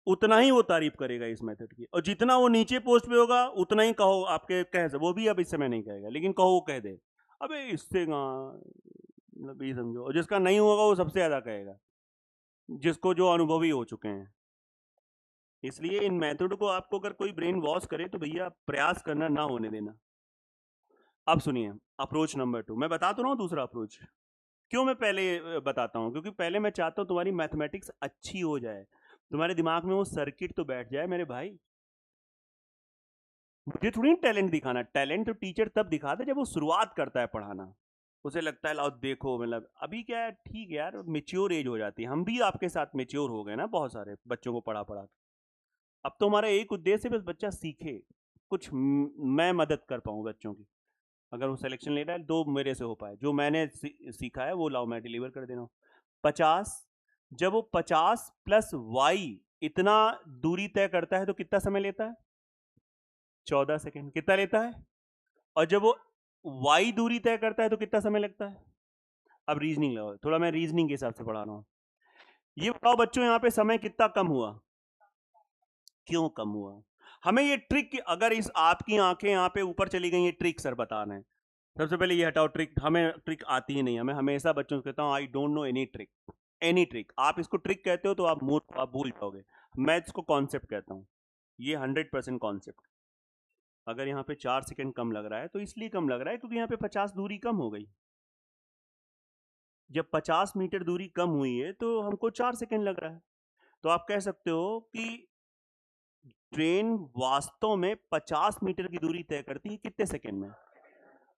उतना ही वो तारीफ करेगा इस मेथड की, और जितना वो नीचे पोस्ट पे होगा उतना ही कहो आपके कह से, वो भी अब इस समय नहीं कहेगा, लेकिन कहो वो कह दे, अबे इससे कहाँ, मतलब ये समझो, और जिसका नहीं होगा वो सबसे ज्यादा कहेगा, जिसको जो अनुभवी हो चुके हैं। इसलिए इन मेथड को आपको अगर कोई ब्रेन वॉश करे तो भैया प्रयास करना ना होने देना। अब सुनिए, अप्रोच नंबर 2 मैं बता तो रहा हूँ, दूसरा अप्रोच। क्यों मैं पहले बताता हूँ, क्योंकि पहले मैं चाहता हूँ तुम्हारी मैथमेटिक्स अच्छी हो जाए, तुम्हारे दिमाग में वो सर्किट तो बैठ जाए मेरे भाई। मुझे थोड़ी टैलेंट दिखाना, टैलेंट तो टीचर तब दिखाता है जब वो शुरुआत करता है पढ़ाना, उसे लगता है लाओ देखो, मतलब अभी क्या है, ठीक है यार, मेच्योर एज हो जाती है, हम भी आपके साथ मेच्योर हो गए ना बहुत सारे बच्चों को पढ़ा पढ़ा के। अब तो हमारा एक उद्देश्य है, बस बच्चा सीखे, कुछ मैं मदद कर पाऊँ बच्चों की। अगर वो सिलेक्शन ले रहा है, दो मेरे से हो पाए, जो मैंने सीखा है वो लाओ मैं डिलीवर कर दे रहा हूँ। 50, जब वो 50 + y इतना दूरी तय करता है तो कितना समय लेता है? 14 सेकेंड। कितना लेता है? और जब वो y दूरी तय करता है तो कितना समय लगता है? अब रीजनिंग लगाओ, थोड़ा मैं रीजनिंग के हिसाब से पढ़ा रहा हूँ। ये बताओ बच्चों, यहाँ पे समय कितना कम हुआ? क्यों कम हुआ? हमें ये ट्रिक, अगर इस आपकी आंखें यहाँ पे ऊपर चली गई, ये ट्रिक सर बता रहे हैं, सबसे पहले ये हटाओ ट्रिक, हमें ट्रिक आती ही नहीं, हमें हमेशा बच्चों से कहता हूँ I don't know any trick. Any trick, आप इसको ट्रिक कहते हो तो आप मूर्ख, आप भूल जाओगे। मैं इसको कॉन्सेप्ट कहता हूँ, ये 100% कॉन्सेप्ट। अगर यहाँ पे 4 सेकंड कम लग रहा है तो इसलिए कम लग रहा है क्योंकि यहाँ पे 50 दूरी कम हो गई। जब 50 मीटर दूरी कम हुई है तो हमको 4 सेकंड लग रहा है। तो आप कह सकते हो कि ट्रेन वास्तव में 50 मीटर की दूरी तय करती है कितने सेकंड में?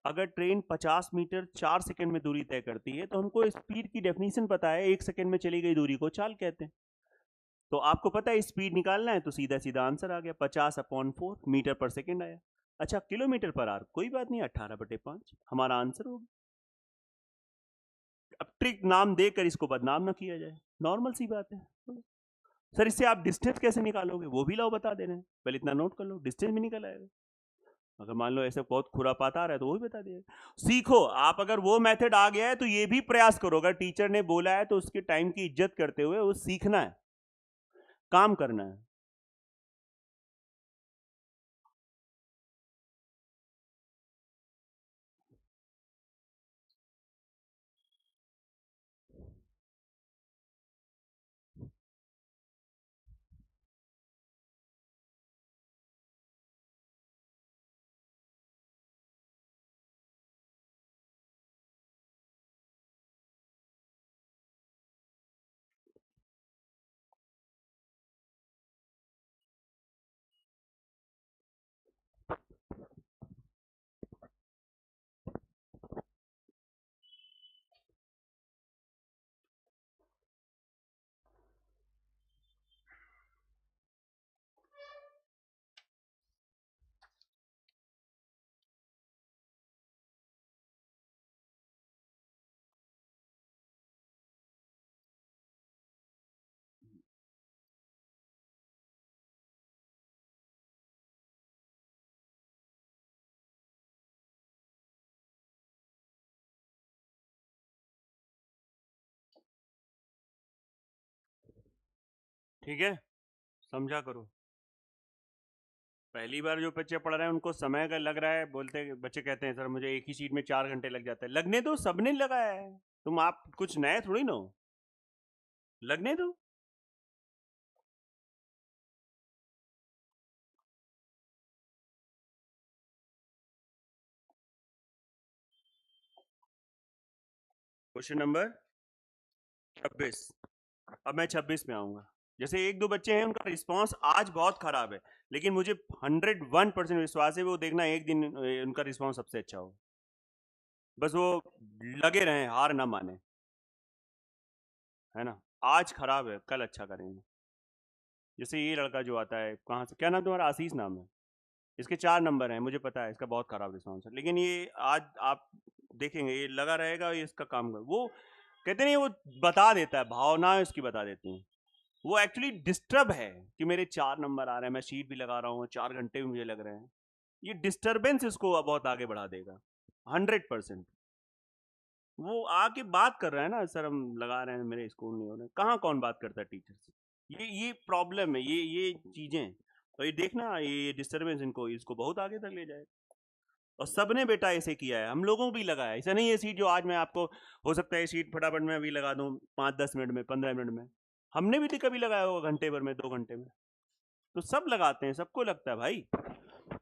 अगर ट्रेन 50 मीटर 4 सेकंड में दूरी तय करती है तो हमको स्पीड की डेफिनेशन पता है, 1 सेकंड में चली गई दूरी को चाल कहते हैं। तो आपको पता है स्पीड निकालना है, तो सीधा सीधा आंसर आ गया 50/4 मीटर पर सेकेंड आया। अच्छा किलोमीटर पर आवर कोई बात नहीं, 18/5 हमारा आंसर होगा। अब ट्रिक नाम देकर इसको बदनाम ना किया जाए, नॉर्मल सी बात है। सर इससे आप डिस्टेंस कैसे निकालोगे, वो भी लाओ बता दे रहे हैं, पहले इतना नोट कर लो, डिस्टेंस भी निकल आएगा। अगर मान लो ऐसे बहुत खुरापात आ रहा है तो वो भी बता दिया। सीखो आप, अगर वो मेथड आ गया है तो ये भी प्रयास करो, अगर टीचर ने बोला है तो उसके टाइम की इज्जत करते हुए वो सीखना है, काम करना है। ठीक है, समझा करो। पहली बार जो बच्चे पढ़ रहे हैं उनको समय का लग रहा है, बोलते हैं, बच्चे कहते हैं सर मुझे एक ही सीट में 4 घंटे लग जाता है। लगने दो, सबने लगाया है, तुम आप कुछ नए थोड़ी ना हो, लगने दो। Question number 26। अब मैं 26 में आऊंगा। जैसे एक दो बच्चे हैं उनका रिस्पांस आज बहुत खराब है, लेकिन मुझे 101% विश्वास है वो देखना एक दिन उनका रिस्पांस सबसे अच्छा हो। बस वो लगे रहे, हार ना माने, है ना। आज खराब है, कल अच्छा करेंगे। जैसे ये लड़का जो आता है, कहाँ से, क्या नाम तुम्हारा, आशीष नाम है, इसके 4 नंबर हैं, मुझे पता है इसका बहुत खराब रिस्पॉन्स है, लेकिन ये आज आप देखेंगे ये लगा रहेगा, ये इसका काम कर, वो कहते नहीं, वो बता देता है, भावनाएं उसकी बता देती हैं। वो एक्चुअली डिस्टर्ब है कि मेरे 4 नंबर आ रहे हैं, मैं शीट भी लगा रहा हूँ, 4 घंटे भी मुझे लग रहे हैं। ये डिस्टर्बेंस इसको बहुत आगे बढ़ा देगा, 100%। वो आके बात कर रहा है ना, सर हम लगा रहे हैं, मेरे स्कूल नहीं हो रहे, कहाँ कौन बात करता है टीचर से। ये प्रॉब्लम है, ये चीजें, तो ये देखना, ये डिस्टर्बेंस इनको, इसको बहुत आगे तक ले जाए। और सबने बेटा ऐसे किया है, हम लोगों को भी लगा है, ऐसा नहीं है सीट जो आज मैं आपको, हो सकता है सीट फटाफट में अभी लगा दूं 5-10 मिनट में, 15 मिनट में, हमने भी तो कभी लगाया होगा घंटे भर में, 2 घंटे में, तो सब लगाते हैं, सबको लगता है भाई।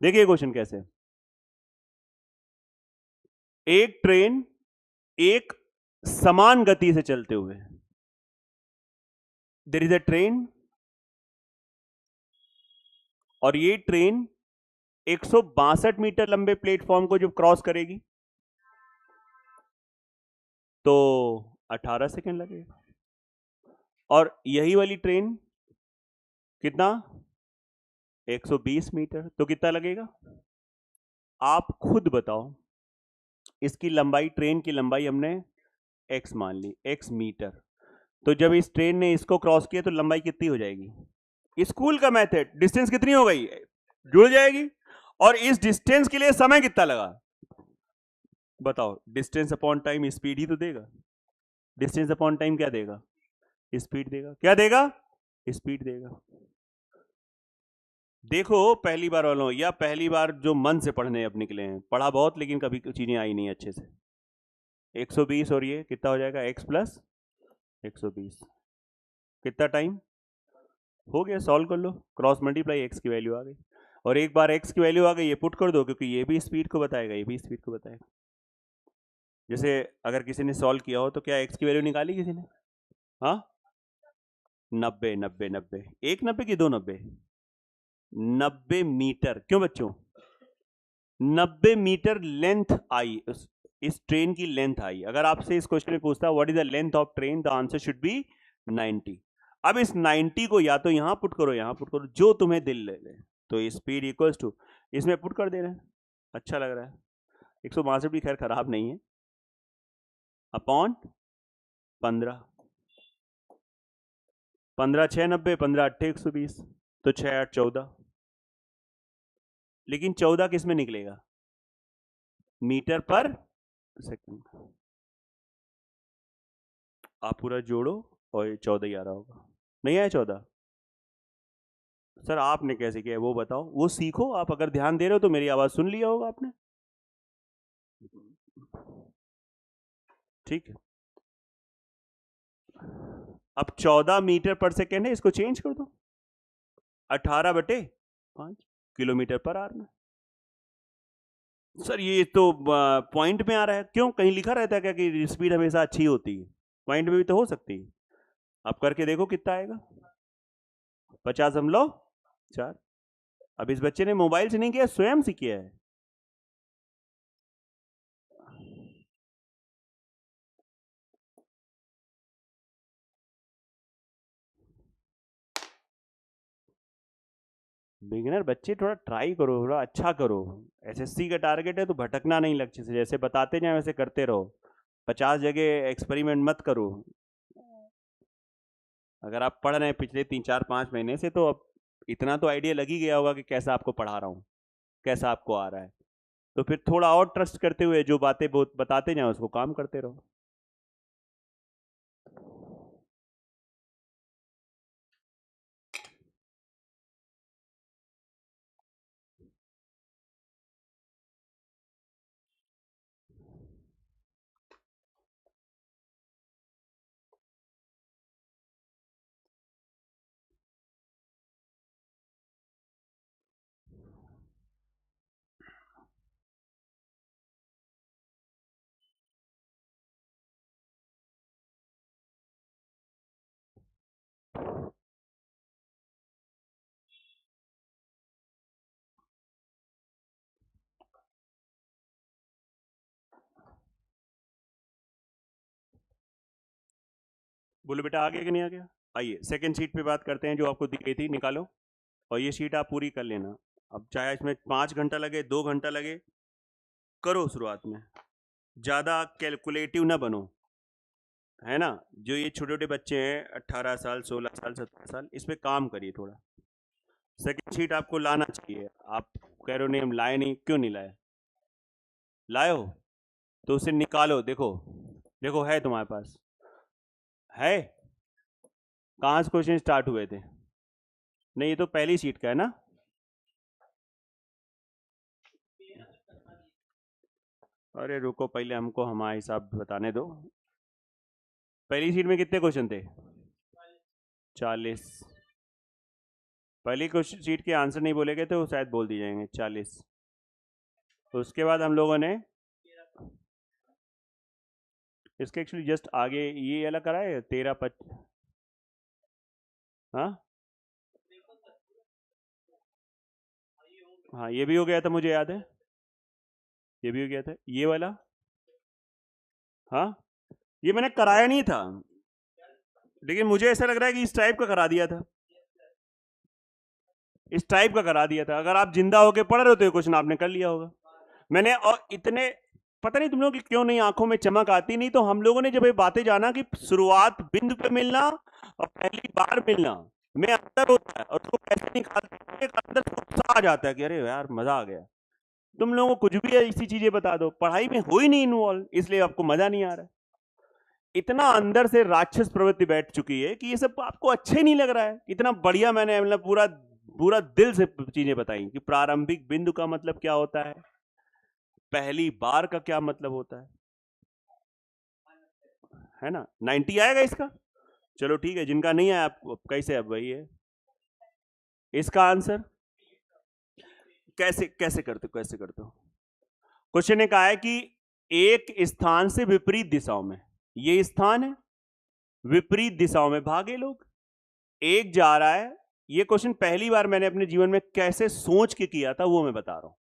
देखिए क्वेश्चन कैसे, एक ट्रेन एक समान गति से चलते हुए, देयर इज अ ट्रेन, और ये ट्रेन 162 मीटर लंबे प्लेटफॉर्म को जब क्रॉस करेगी तो 18 सेकंड लगेगा, और यही वाली ट्रेन कितना, 120 मीटर, तो कितना लगेगा, आप खुद बताओ। इसकी लंबाई, ट्रेन की लंबाई हमने x मान ली, x मीटर, तो जब इस ट्रेन ने इसको क्रॉस किया तो लंबाई कितनी हो जाएगी, स्कूल का मैथड, डिस्टेंस कितनी हो गई, जुड़ जाएगी। और इस डिस्टेंस के लिए समय कितना लगा, बताओ, डिस्टेंस अपॉन टाइम स्पीड ही तो देगा, डिस्टेंस अपॉन टाइम क्या देगा, स्पीड देगा, क्या देगा, स्पीड देगा। देखो पहली बार वालों, या पहली बार जो मन से पढ़ने अब निकले हैं, पढ़ा बहुत लेकिन कभी चीजें आई नहीं अच्छे से, 120 और ये कितना हो जाएगा, x प्लस 120, कितना टाइम हो गया, सॉल्व कर लो, क्रॉस मल्टीप्लाई, x की वैल्यू आ गई, और एक बार x की वैल्यू आ गई, ये पुट कर दो, क्योंकि ये भी स्पीड को बताएगा, ये भी स्पीड को बताएगा। जैसे अगर किसी ने सॉल्व किया हो तो क्या x की वैल्यू निकाली किसी ने, हाँ, 90 90 90, 1 90 की 2 90, 90 मीटर, क्यों बच्चों, 90 मीटर लेंथ आई, इस ट्रेन की लेंथ आई। अगर आपसे इस क्वेश्चन में पूछता what is the length of train, the answer should be 90। अब इस 90 को या तो यहां पुट करो, यहां पुट करो, जो तुम्हें दिल ले ले। तो स्पीड इक्वल्स टू, इसमें पुट कर दे रहे हैं, अच्छा लग रहा है, 162 भी खैर खराब नहीं है, अपॉन 15, 15 6 90, 15 8 120, तो 6 8 14। लेकिन 14 किस में निकलेगा? मीटर पर सेकंड। आप पूरा जोड़ो और ये 14 ही आ रहा होगा, नहीं आया 14? सर आपने कैसे किया वो बताओ, वो सीखो आप, अगर ध्यान दे रहे हो तो मेरी आवाज सुन लिया होगा आपने, ठीक है। अब 14 मीटर पर सेकेंड है, इसको चेंज कर दो, 18/5 किलोमीटर पर आवर में। सर ये तो पॉइंट में आ रहा है, क्यों कहीं लिखा रहता है क्या कि स्पीड हमेशा अच्छी होती है? पॉइंट में भी तो हो सकती है, आप करके देखो कितना आएगा, 50.4। अब इस बच्चे ने मोबाइल से नहीं किया, स्वयं से किया है। बिगिनर बच्चे थोड़ा ट्राई करो, थोड़ा अच्छा करो, एसएससी का टारगेट है तो भटकना नहीं लक्ष्य से, जैसे बताते जाए वैसे करते रहो, 50 जगह एक्सपेरिमेंट मत करो। अगर आप पढ़ रहे हैं पिछले 3 4 5 महीने से तो अब इतना तो आइडिया लग ही गया होगा कि कैसा आपको पढ़ा रहा हूँ, कैसा आपको आ रहा है, तो फिर थोड़ा और ट्रस्ट करते हुए जो बातें बताते जाए उसको काम करते रहो। बोलो बेटा आ गया कि नहीं आ गया? आइए सेकंड शीट पे बात करते हैं, जो आपको दी गई थी निकालो, और ये शीट आप पूरी कर लेना। अब चाहे इसमें 5 घंटा लगे 2 घंटा लगे, करो शुरुआत में, ज़्यादा कैलकुलेटिव ना बनो, है ना। जो ये छोटे छोटे बच्चे हैं 18 साल 16 साल 17 साल, इस पर काम करिए थोड़ा। सेकंड शीट आपको लाना चाहिए, आप कह रहे हो नहीं हम लाए नहीं, क्यों नहीं लाए? लाए हो तो उसे निकालो, देखो देखो है तुम्हारे पास, है कहाँ से क्वेश्चन स्टार्ट हुए थे? नहीं ये तो पहली शीट का है ना, अरे रुको पहले हमको हमारा हिसाब बताने दो। पहली शीट में कितने क्वेश्चन थे? 40। पहली क्वेश्चन शीट के आंसर नहीं बोले गए तो शायद बोल दिए जाएंगे 40। उसके बाद हम लोगों ने इसके एक्चुअली जस्ट आगे ये अलग करा है 13 हाँ हाँ ये भी हो गया था, मुझे याद है, ये भी हो गया था, ये वाला हाँ ये मैंने कराया नहीं था, लेकिन मुझे ऐसा लग रहा है कि इस टाइप का करा दिया था, इस टाइप का करा दिया था। अगर आप जिंदा होके पढ़ रहे हो तो ये क्वेश्चन आपने कर लिया होगा। मैंने और इतने पता नहीं तुम लोगों की क्यों नहीं आंखों में चमक आती, नहीं तो हम लोगों ने जब ये बातें जाना कि शुरुआत बिंदु पे मिलना और पहली बार मिलना में अंतर होता है, और उसको कैसे निकालते हैं, एक अंदर से उत्साह आ जाता है कि अरे यार मजा आ गया। तुम लोगों को कुछ भी ऐसी चीजें बता दो, पढ़ाई में हो ही नहीं इन्वॉल्व, इसलिए आपको मजा नहीं आ रहा है। इतना अंदर से राक्षस प्रवृत्ति बैठ चुकी है कि ये सब आपको अच्छे नहीं लग रहा है। इतना बढ़िया मैंने मतलब पूरा पूरा दिल से चीजें बताई कि प्रारंभिक बिंदु का मतलब क्या होता है, पहली बार का क्या मतलब होता है ना। 90 आएगा इसका, चलो ठीक है, जिनका नहीं आया आपको कैसे, अब वही है इसका आंसर। कैसे कैसे करते हो, कैसे करते हो? क्वेश्चन ने कहा है कि एक स्थान से विपरीत दिशाओं में, ये स्थान है, विपरीत दिशाओं में भागे लोग, एक जा रहा है। ये क्वेश्चन पहली बार मैंने अपने जीवन में कैसे सोच के किया था वो मैं बता रहा हूं,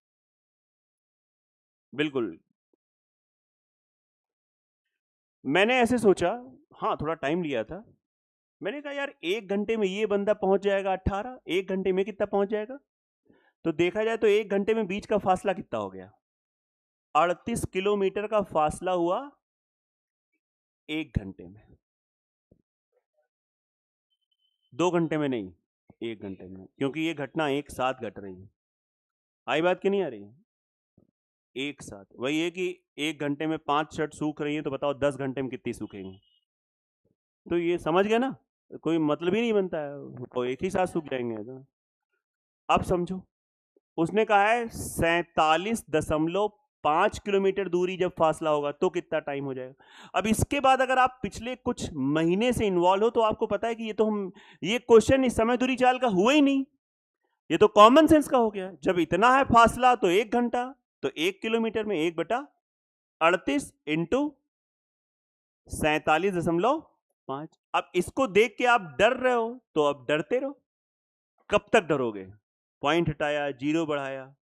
बिल्कुल मैंने ऐसे सोचा, हाँ थोड़ा टाइम लिया था, मैंने कहा यार 1 घंटे में ये बंदा पहुंच जाएगा 18, 1 घंटे में कितना पहुंच जाएगा? तो देखा जाए तो 1 घंटे में बीच का फासला कितना हो गया? 38 किलोमीटर का फासला हुआ 1 घंटे में। 2 घंटे में नहीं, 1 घंटे में, क्योंकि ये घटना एक साथ घट रही है। आई बात कि नहीं आ रही? एक साथ। वही है कि 1 घंटे में 5 शर्ट सूख रही है, तो बताओ 10 घंटे में कितनी सूखेंगी? तो ये समझ गए ना, कोई मतलब ही नहीं बनता है, तो एक ही साथ सूख जाएंगे। तो अब समझो, उसने कहा है 47.5 किलोमीटर दूरी जब फासला होगा तो कितना टाइम हो जाएगा। अब इसके बाद अगर आप पिछले कुछ महीने से इन्वॉल्व हो तो आपको पता है कि ये क्वेश्चन इस समय दूरी चाल का हुआ ही नहीं, ये तो कॉमन सेंस का हो गया। जब इतना है फासला तो 1 घंटा, तो 1 किलोमीटर में 1/38 इंटू 47.5। अब इसको देख के आप डर रहे हो तो अब डरते रहो। कब तक डरोगे? पॉइंट हटाया, जीरो बढ़ाया,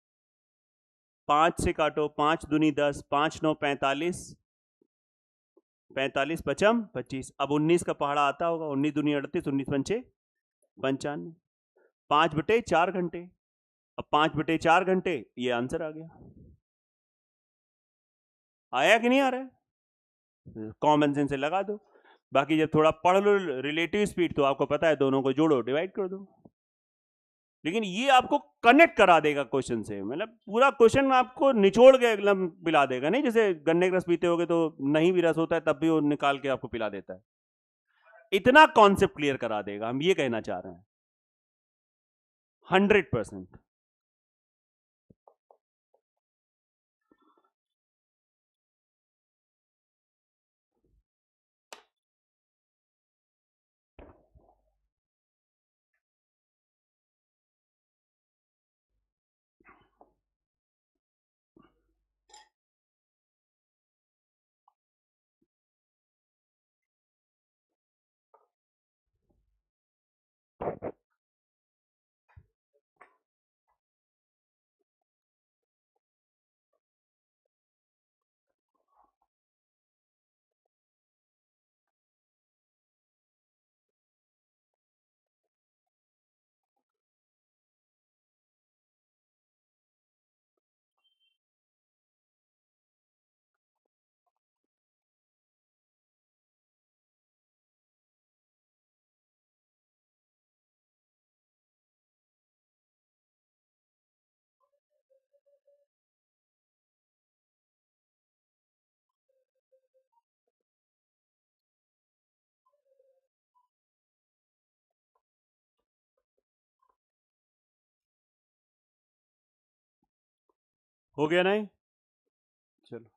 5 से काटो, 5 दूनी 10, 5 9 45, 45 पचम 25। अब 19 का पहाड़ा आता होगा, 19 दूनी 38, 19 पंचे 95, 5/4 घंटे। अब 5/4 घंटे, ये आंसर आ गया। आया कि नहीं आ रहा है? कॉमन सेंस से लगा दो। बाकी जब थोड़ा पढ़ लो रिलेटिव स्पीड तो आपको पता है, दोनों को जोड़ो, डिवाइड कर दो। लेकिन ये आपको कनेक्ट करा देगा क्वेश्चन से, मतलब पूरा क्वेश्चन आपको निचोड़ के एकदम पिला देगा। नहीं जैसे गन्ने का रस पीते होगे तो नहीं भी रस होता है तब भी वो निकाल के आपको पिला देता है, इतना कॉन्सेप्ट क्लियर करा देगा। हम ये कहना चाह रहे हैं 100%। हो गया नहीं? चलो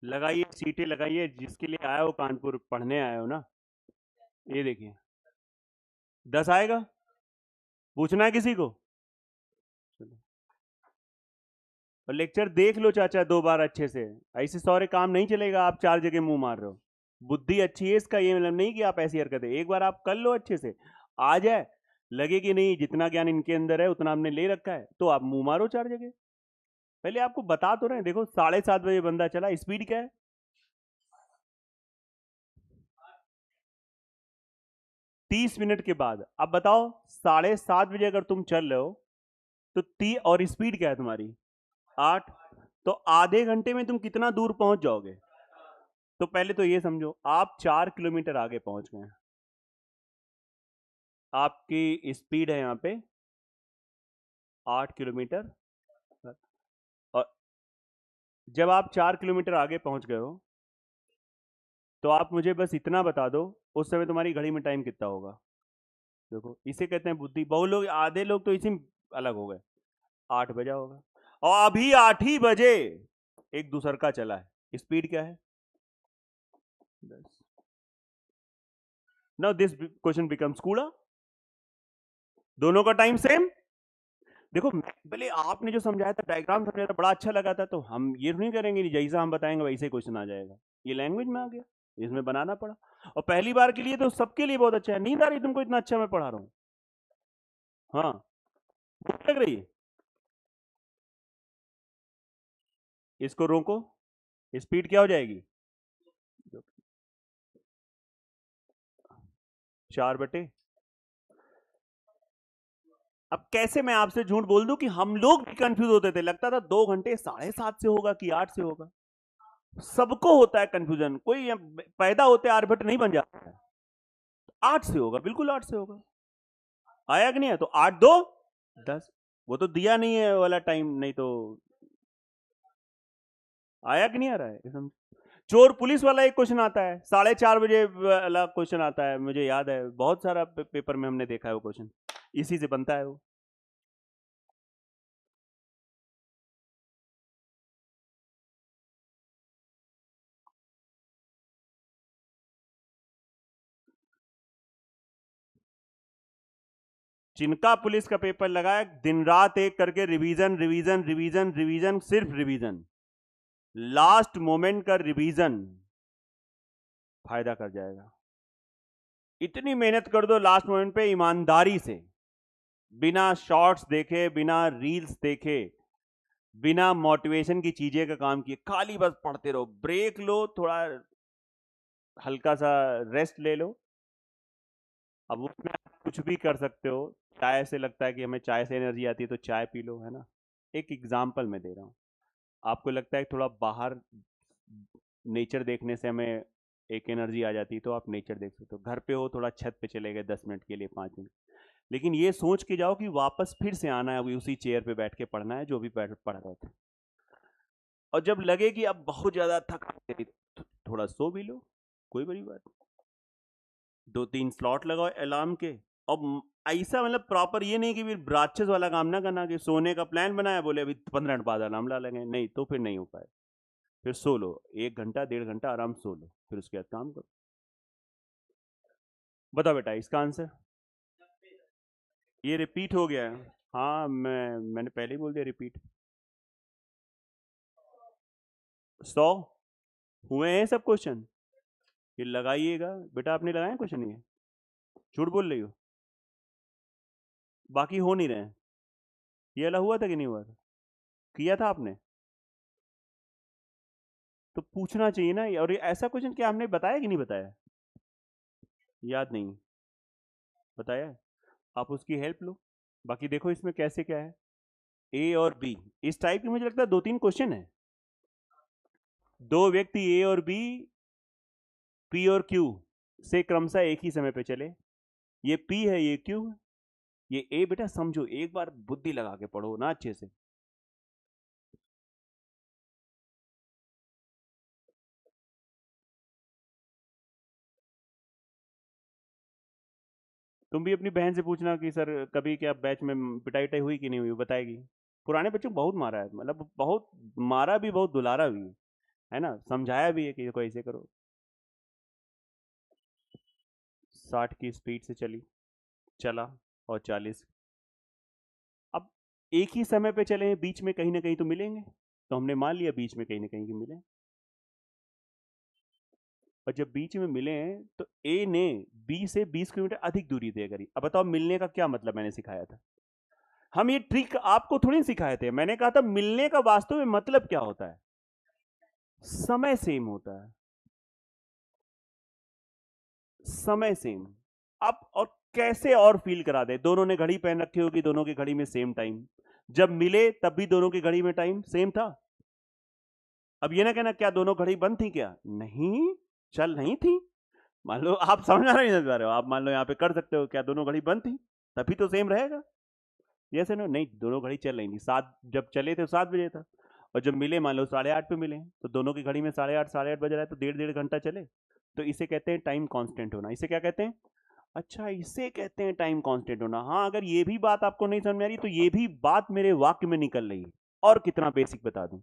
लगाइए, सीटें लगाइए, जिसके लिए आए हो कानपुर पढ़ने आए हो ना। ये देखिए 10 आएगा, पूछना है किसी को? चलो, और लेक्चर देख लो चाचा 2 बार अच्छे से, ऐसे सारे काम नहीं चलेगा। आप 4 जगह मुंह मार रहे हो। बुद्धि अच्छी है इसका ये मतलब नहीं कि आप ऐसी हरकत है, एक बार आप कर लो अच्छे से, आ जाए, लगे कि नहीं जितना ज्ञान इनके अंदर है उतना हमने ले रखा है, तो आप मुंह मारो 4 जगह। पहले आपको बता तो रहे हैं, देखो 7:30 बजे बंदा चला, स्पीड क्या है? 30 मिनट के बाद। अब बताओ 7:30 बजे अगर तुम चल रहे हो तो और स्पीड क्या है तुम्हारी? 8। तो आधे घंटे में तुम कितना दूर पहुंच जाओगे? तो पहले तो ये समझो आप 4 किलोमीटर आगे पहुंच गए। आपकी स्पीड है यहां पे 8 किलोमीटर। और जब आप 4 किलोमीटर आगे पहुंच गए हो तो आप मुझे बस इतना बता दो उस समय तुम्हारी घड़ी में टाइम कितना होगा। देखो इसे कहते हैं बुद्धि। बहु लोग, आधे लोग तो इसी में अलग हो गए। 8 बजा होगा और अभी 8 ही बजे एक दूसर का चला है, स्पीड क्या है? 10। नाउ दिस क्वेश्चन बिकम्स कूड़ा। दोनों का टाइम सेम। देखो पहले आपने जो समझाया था, डायग्राम समझाया था, बड़ा अच्छा लगा था, तो हम ये नहीं करेंगे जैसा हम बताएंगे वैसे क्वेश्चन आ जाएगा। ये लैंग्वेज में आ गया, इसमें बनाना पड़ा। और पहली बार के लिए तो सबके लिए बहुत अच्छा है। नींद आ रही तुमको? इतना अच्छा मैं पढ़ा रहा हूँ। हाँ, भूख लग रही है? इसको रोको, स्पीड क्या हो जाएगी? 4/। अब कैसे मैं आपसे झूठ बोल दूं कि हम लोग भी कंफ्यूज होते थे, लगता था 2 घंटे 7:30 से होगा कि 8 से होगा। सबको होता है कंफ्यूजन, कोई पैदा होते आर्यभट्ट नहीं बन जाता है। 8 से होगा, बिल्कुल 8 से होगा। आया कि नहीं है? तो 8 2 10, वो तो दिया नहीं है वाला टाइम, नहीं तो आया कि नहीं आ रहा है? चोर पुलिस वाला एक क्वेश्चन आता है, 4:30 बजे वाला क्वेश्चन आता है, मुझे याद है बहुत सारा पेपर में हमने देखा है वो क्वेश्चन, इसी से बनता है वो। जिनका पुलिस का पेपर लगा है, दिन रात एक करके रिवीजन रिवीजन रिवीजन रिवीजन, सिर्फ रिवीजन, लास्ट मोमेंट का रिवीजन फायदा कर जाएगा। इतनी मेहनत कर दो लास्ट मोमेंट पे ईमानदारी से, बिना शॉर्ट्स देखे, बिना रील्स देखे, बिना मोटिवेशन की चीजें का काम किए, खाली बस पढ़ते रहो, ब्रेक लो, थोड़ा हल्का सा रेस्ट ले लो। अब उसमें आप कुछ भी कर सकते हो। चाय से लगता है कि हमें चाय से एनर्जी आती है तो चाय पी लो, है ना। एक एग्जाम्पल मैं दे रहा हूँ। आपको लगता है थोड़ा बाहर नेचर देखने से हमें एक एनर्जी आ जाती है, तो आप नेचर देख सकते हो। घर पे हो, थोड़ा छत पे चले गए 10 मिनट के लिए, 5 मिनट, लेकिन ये सोच के जाओ कि वापस फिर से आना है, अभी उसी चेयर पे बैठ के पढ़ना है जो भी पढ़ रहे थे। और जब लगे कि अब बहुत ज्यादा थक गई, थोड़ा सो भी लो, कोई बड़ी बात नहीं। 2-3 स्लॉट लगाओ अलार्म के। अब ऐसा मतलब प्रॉपर ये नहीं कि फिर राक्षस वाला काम ना करना कि सोने का प्लान बनाया, बोले अभी 15 मिनट बाद अलार्म ला लेंगे, नहीं तो फिर नहीं हो पाए। फिर सो लो, 1 घंटा 1.5 घंटा आराम सो लो, फिर उसके बाद काम करो। बताओ बेटा इसका आंसर। ये रिपीट हो गया है। हाँ, मैंने पहले ही बोल दिया रिपीट। 100 हुए हैं सब क्वेश्चन। ये लगाइएगा बेटा, आपने लगाया क्वेश्चन? ये झूठ बोल रही हो, बाकी हो नहीं रहे हैं। ये वाला हुआ था कि नहीं हुआ था? किया था आपने? तो पूछना चाहिए ना। और ये ऐसा क्वेश्चन क्या हमने बताया कि नहीं बताया? याद नहीं बताया है? आप उसकी हेल्प लो। बाकी देखो इसमें कैसे क्या है, ए और बी, इस टाइप की मुझे लगता है 2-3 क्वेश्चन है। दो व्यक्ति ए और बी, पी और क्यू से क्रमशः एक ही समय पे चले। ये पी है, ये क्यू है, ये ए। बेटा समझो, एक बार बुद्धि लगा के पढ़ो ना अच्छे से। तुम भी अपनी बहन से पूछना कि सर कभी क्या बैच में पिटाई उटाई हुई कि नहीं हुई, बताएगी। पुराने बच्चों को बहुत मारा है, मतलब बहुत मारा भी, बहुत दुलारा भी है ना, समझाया भी है कि देखो ऐसे करो। 60 की स्पीड से चला और 40। अब एक ही समय पे चले हैं, बीच में कहीं ना कहीं तो मिलेंगे, तो हमने मान लिया बीच में कहीं ना कहीं मिले। और जब बीच में मिले हैं तो ए ने बी से 20 किलोमीटर अधिक दूरी तय करी। अब बताओ मिलने का क्या मतलब मैंने सिखाया था? हम ये ट्रिक आपको थोड़ी सिखाए थे, मैंने कहा था मिलने का वास्तव में मतलब क्या होता है। समय सेम होता है, समय सेम। अब और कैसे और फील करा दे, दोनों ने घड़ी पहन रखी होगी, दोनों की घड़ी में सेम टाइम, जब मिले तब भी दोनों की घड़ी में टाइम सेम था। अब ये ना कहना क्या दोनों घड़ी बंद थी क्या? नहीं, चल नहीं थी। मान लो आप समझ नहीं समझ पा रहे हो, आप मान लो यहाँ पे कर सकते हो, क्या दोनों घड़ी बंद थी? तभी तो सेम रहेगा। Yes no? नहीं, दोनों घड़ी चल रही थी, 7 जब चले थे 7 बजे था, और जब मिले मान लो 8:30 पे मिले, तो दोनों की घड़ी में 8:30 बज रहा है, तो 1.5 घंटा चले। तो इसे कहते हैं टाइम कांस्टेंट होना। इसे क्या कहते हैं? अच्छा, इसे कहते हैं टाइम कांस्टेंट होना। हाँ, अगर ये भी बात आपको नहीं समझ में आ रही तो ये भी बात मेरे वाक्य में निकल रही है। और कितना बेसिक बता दूं,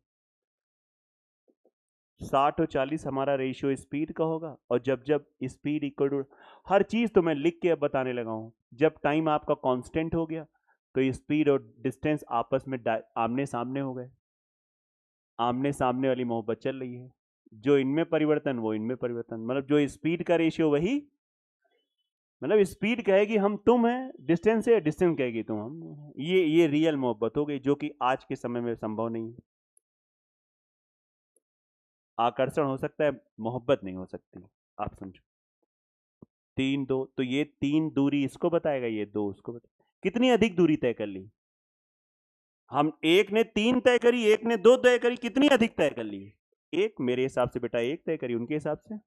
60 और 40 हमारा रेशियो स्पीड का होगा, और जब जब स्पीड इक्वल टू, हर चीज तो मैं लिख के अब बताने लगा हूं, जब टाइम आपका कांस्टेंट हो गया तो स्पीड और डिस्टेंस आपस में आमने सामने हो गए। आमने सामने वाली मोहब्बत चल रही है, जो इनमें परिवर्तन वो इनमें परिवर्तन, मतलब जो स्पीड का रेशियो वही, मतलब स्पीड कहेगी हम तुम है, डिस्टेंस है, डिस्टेंस कहेगी तुम हम। ये रियल मोहब्बत हो गई, जो कि आज के समय में संभव नहीं है। आकर्षण हो सकता है, मोहब्बत नहीं हो सकती। आप समझो। 3 2, तो ये 3 दूरी इसको बताएगा, ये 2 उसको बताएगा। कितनी अधिक दूरी तय कर ली हम? एक ने 3 तय करी, एक ने 2 तय करी, कितनी अधिक तय कर ली? एक मेरे हिसाब से बेटा 1 तय करी, उनके हिसाब से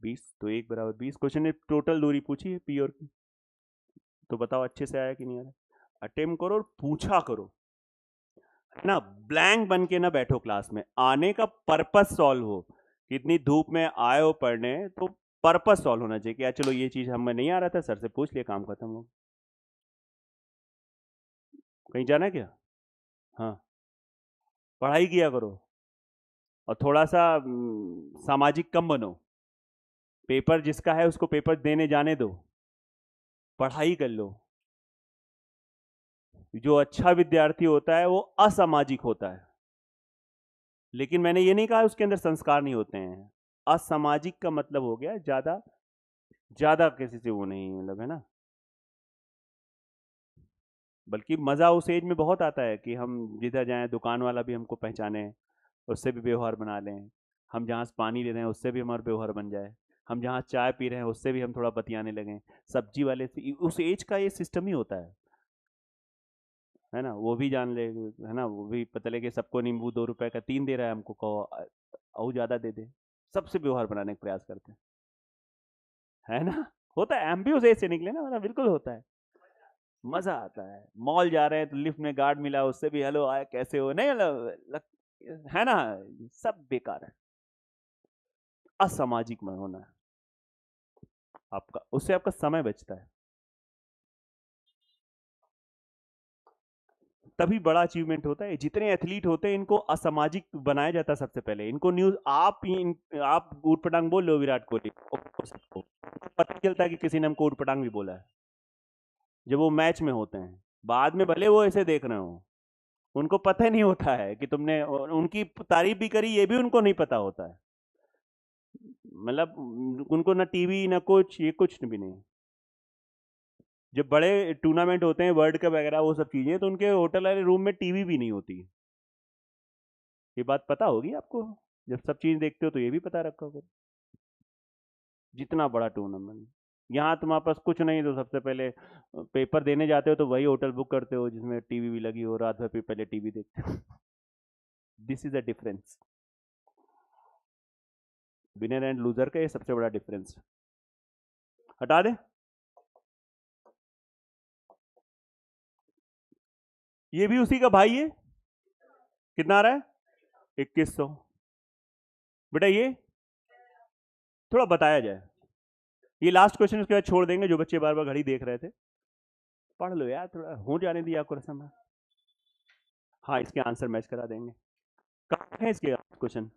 20, तो 1 बराबर 20। क्वेश्चन ने टोटल दूरी पूछी है पी और क्यू, तो बताओ अच्छे से आया कि नहीं आया? अटेम्प्ट करो और पूछा करो, है ना। ब्लैंक बन के ना बैठो क्लास में, आने का पर्पस सॉल्व हो। कितनी धूप में आए हो पढ़ने, तो पर्पस सॉल्व होना चाहिए कि यार चलो ये चीज हमें नहीं आ रहा था, सर से पूछ लिया, काम खत्म हो। कहीं जाना है क्या? हाँ, पढ़ाई किया करो और थोड़ा सा सामाजिक कम बनो। पेपर जिसका है उसको पेपर देने जाने दो, पढ़ाई कर लो। जो अच्छा विद्यार्थी होता है वो असामाजिक होता है, लेकिन मैंने ये नहीं कहा उसके अंदर संस्कार नहीं होते हैं। असामाजिक का मतलब हो गया ज्यादा ज्यादा किसी से वो नहीं, मतलब, है ना। बल्कि मजा उस एज में बहुत आता है कि हम जिधर जाएं दुकान वाला भी हमको पहचाने, उससे भी व्यवहार बना लें। हम जहाँ से पानी ले रहे हैं उससे भी हमारा व्यवहार बन जाए। हम जहाँ चाय पी रहे हैं उससे भी हम थोड़ा बतियाने लगें। सब्जी वाले से, उस एज का ये सिस्टम ही होता है ना। वो भी जान ले, है ना, वो भी पता लगे सबको नींबू 2 रुपए का 3 दे रहा है, हमको कहो और ज्यादा दे दे। सबसे व्यवहार बनाने का प्रयास करते हैं, है ना। होता है, हम भी उस एज से निकले ना, मतलब बिल्कुल होता है। मजा आता है। मॉल जा रहे हैं तो लिफ्ट में गार्ड मिला, उससे भी हेलो आए कैसे हो, नहीं है ना। सब बेकार है, असामाजिक में होना है आपका, उससे आपका समय बचता है, तभी बड़ा अचीवमेंट होता है। जितने एथलीट होते हैं इनको असामाजिक बनाया जाता है सबसे पहले। इनको न्यूज आप ऊट पटांग बोल लो विराट कोहली सबको पता चलता है कि किसी ने हमको ऊट पटांग भी बोला है जब वो मैच में होते हैं। बाद में भले वो ऐसे देख रहे हो, उनको पता नहीं होता है कि तुमने उनकी तारीफ भी करी, ये भी उनको नहीं पता होता है। मतलब उनको ना टीवी ना कुछ, ये कुछ भी नहीं। जब बड़े टूर्नामेंट होते हैं, वर्ल्ड कप वगैरह वो सब चीजें, तो उनके होटल वाले रूम में टीवी भी नहीं होती। ये बात पता होगी आपको, जब सब चीज देखते हो तो ये भी पता रखा करो। जितना बड़ा टूर्नामेंट, यहाँ तुम्हारे पास कुछ नहीं तो सबसे पहले पेपर देने जाते हो तो वही होटल बुक करते हो जिसमें टीवी भी लगी हो, रात भर फिर पहले टीवी देखते हो। This is a difference, winner and loser का ये सबसे बड़ा डिफरेंस। हटा दे, ये भी उसी का भाई है। कितना आ रहा है? 2100। बेटा ये थोड़ा बताया जाए, ये लास्ट क्वेश्चन, उसके बाद छोड़ देंगे। जो बच्चे बार बार घड़ी देख रहे थे, पढ़ लो यार, थोड़ा हो जाने दिया आपको समय। हाँ, इसके आंसर मैच करा देंगे। कहाँ है इसके क्वेश्चन?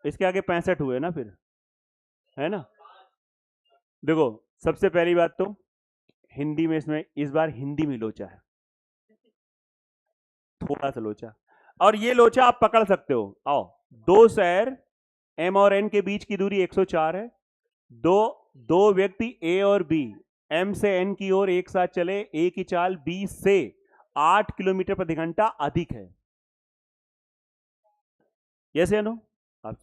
इसके आगे 65 हुए ना फिर, है ना। देखो, सबसे पहली बात तो हिंदी में, इसमें इस बार हिंदी में लोचा है, थोड़ा सा लोचा। और ये लोचा आप पकड़ सकते हो। आओ, दो शहर एम और एन के बीच की दूरी 104 है। दो दो व्यक्ति ए और बी एम से एन की ओर एक साथ चले, ए की चाल बी से 8 किलोमीटर प्रति घंटा अधिक है। यस या नो? आप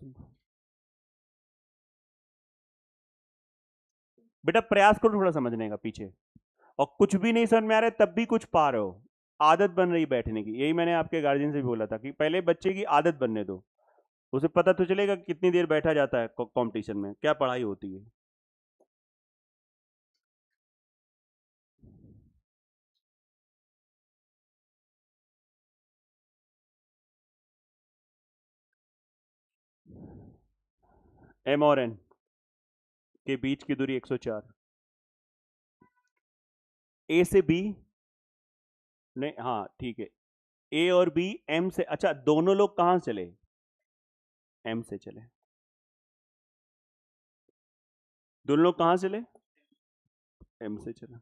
बेटा प्रयास करो थोड़ा समझने का पीछे, और कुछ भी नहीं समझ में आ रहा है तब भी कुछ पा रहे हो। आदत बन रही बैठने की, यही मैंने आपके गार्जियन से भी बोला था कि पहले बच्चे की आदत बनने दो, उसे पता तो चलेगा कितनी देर बैठा जाता है कंपटीशन में, क्या पढ़ाई होती है। एम और एन के बीच की दूरी 104। ए से बी, नहीं, हाँ ठीक है। ए और बी एम से, अच्छा दोनों लोग कहां चले? एम से चले। दोनों लोग कहां चले? एम से चले।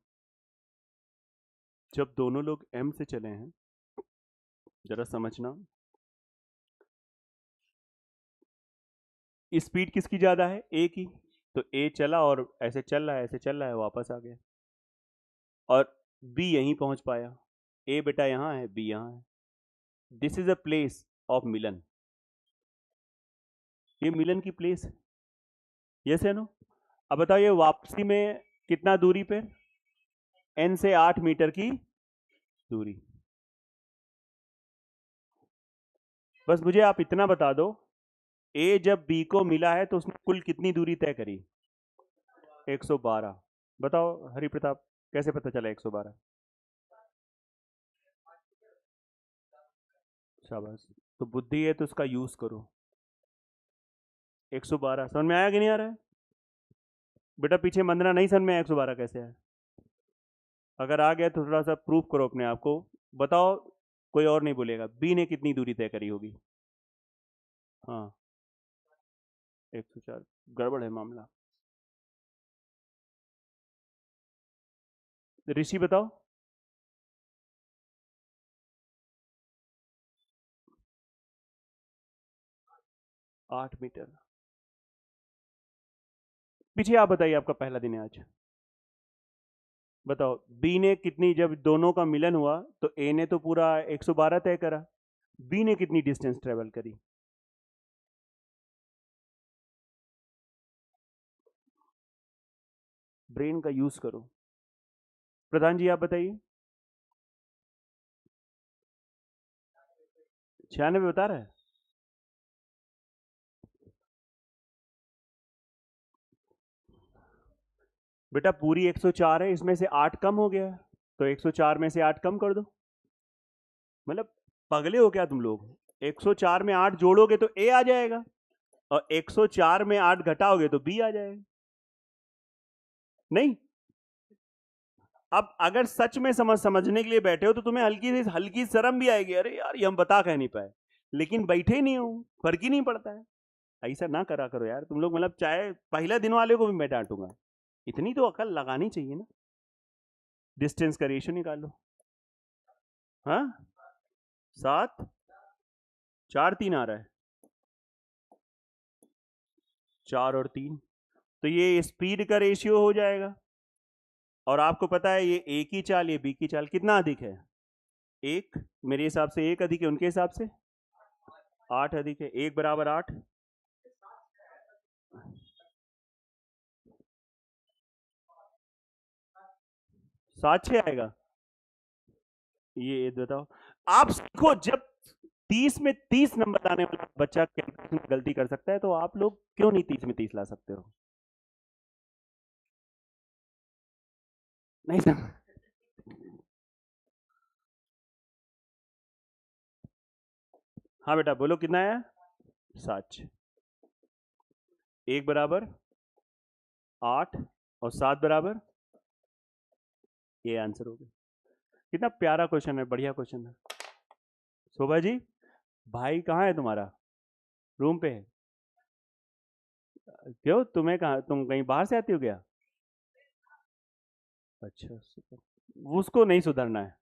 जब दोनों लोग एम से चले हैं, जरा समझना, स्पीड किसकी ज्यादा है? ए की। तो ए चला और ऐसे चल रहा है, ऐसे चल रहा है, वापस आ गया, और बी यहीं पहुंच पाया। ए बेटा यहां है, बी यहां है। This is a place of मिलन, ये मिलन की प्लेस है। यस है नो। अब बताओ ये वापसी में कितना दूरी पे, n से 8 मीटर की दूरी। बस मुझे आप इतना बता दो, ए जब बी को मिला है तो उसने कुल कितनी दूरी तय करी? 112। बताओ हरि प्रताप, कैसे पता चला 112? शाबाश, तो बुद्धि है तो उसका यूज करो। 112 समझ में आया कि नहीं आ रहा है? बेटा पीछे मंदना नहीं समझ में आया 112 कैसे है? अगर आ गया तो थोड़ा सा प्रूव करो अपने आप को। बताओ, कोई और नहीं बोलेगा। बी ने कितनी दूरी तय करी होगी? हाँ 104। गड़बड़ है मामला। ऋषि बताओ। 8 मीटर। पीछे आप बताइए, आपका पहला दिन है आज। बताओ बी ने कितनी, जब दोनों का मिलन हुआ तो ए ने तो पूरा 112 तय करा, बी ने कितनी डिस्टेंस ट्रेवल करी? ब्रेन का यूज करो। प्रधान जी आप बताइए। 96 बता रहा है। बेटा पूरी 104 है, इसमें से 8 कम हो गया, तो 104 में से 8 कम कर दो। मतलब पगले हो क्या तुम लोग? 104 में 8 जोड़ोगे तो ए आ जाएगा, और 104 में 8 घटाओगे तो बी आ जाएगा। नहीं, अब अगर सच में समझने के लिए बैठे हो तो तुम्हें हल्की हल्की शर्म भी आएगी, अरे यार ये हम बता कह नहीं पाए, लेकिन बैठे ही नहीं हो, फर्क ही नहीं पड़ता है। ऐसा ना करा करो यार तुम लोग, मतलब चाहे पहला दिन वाले को भी मैं डांटूंगा, इतनी तो अकल लगानी चाहिए ना। डिस्टेंस का रेशियो निकालो। हाँ 7, 4 3 आ रहा है, 4 और 3, तो ये स्पीड का रेशियो हो जाएगा। और आपको पता है ये ए की चाल, ये बी की चाल, कितना अधिक है? 1, मेरे हिसाब से 1 अधिक है, उनके हिसाब से 8 अधिक है, 1 बराबर 8। 7 6 आएगा। ये बताओ, आप सीखो, जब 30 में 30 नंबर लाने वाला बच्चा कैलकुलेशन में गलती कर सकता है, तो आप लोग क्यों नहीं 30 में 30 ला सकते हो? नहीं सर। हाँ बेटा बोलो कितना आया? 7। 1 बराबर 8 और 7 बराबर, ये आंसर हो गया। कितना प्यारा क्वेश्चन है, बढ़िया क्वेश्चन है। शोभा जी, भाई कहाँ है तुम्हारा? रूम पे है? क्यों, तुम्हें कहा, तुम कहीं बाहर से आती हो क्या? अच्छा उसको नहीं सुधरना है।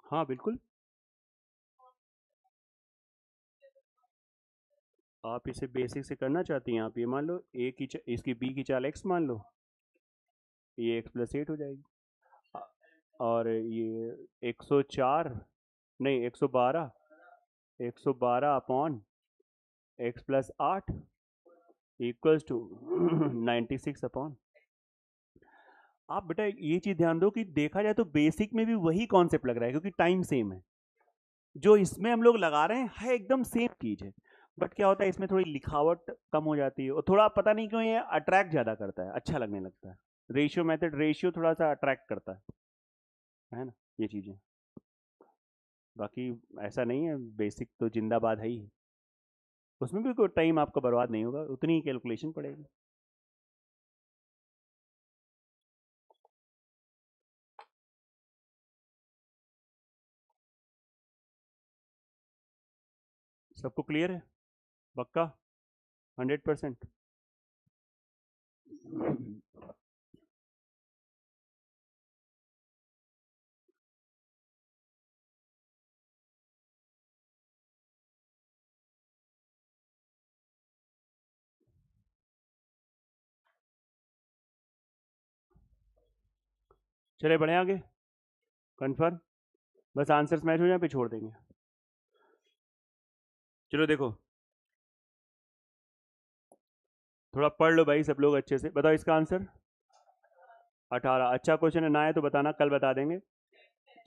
हाँ बिल्कुल। आप इसे बेसिक से करना चाहती हैं, आप ये मान लो इसकी बी की चाल x मान लो, ये x प्लस 8 हो जाएगी। और ये 104, नहीं 112, 112 upon x plus 8 equals to 96 upon. आप बेटा ये चीज ध्यान दो कि देखा जाए तो बेसिक में भी वही कॉन्सेप्ट लग रहा है, क्योंकि टाइम सेम है। जो इसमें हम लोग लगा रहे हैं है एकदम सेम चीज है, बट क्या होता है इसमें थोड़ी लिखावट कम हो जाती है, और थोड़ा पता नहीं क्यों ये अट्रैक्ट ज्यादा करता है, अच्छा लगने लगता है। रेशियो मेथड, रेशियो थोड़ा सा अट्रैक्ट करता है ना, ये चीजें। बाकी ऐसा नहीं है, बेसिक तो जिंदाबाद है ही, उसमें भी कोई टाइम आपका बर्बाद नहीं होगा, उतनी ही कैलकुलेशन पड़ेगी। सबको क्लियर है? पक्का 100%? चले बढ़े आगे, कंफर्म? बस आंसर्स मैच हो जाए पे छोड़ देंगे। चलो देखो, थोड़ा पढ़ लो भाई सब लोग अच्छे से, बताओ इसका आंसर 18। अच्छा क्वेश्चन है, ना है तो बताना, कल बता देंगे।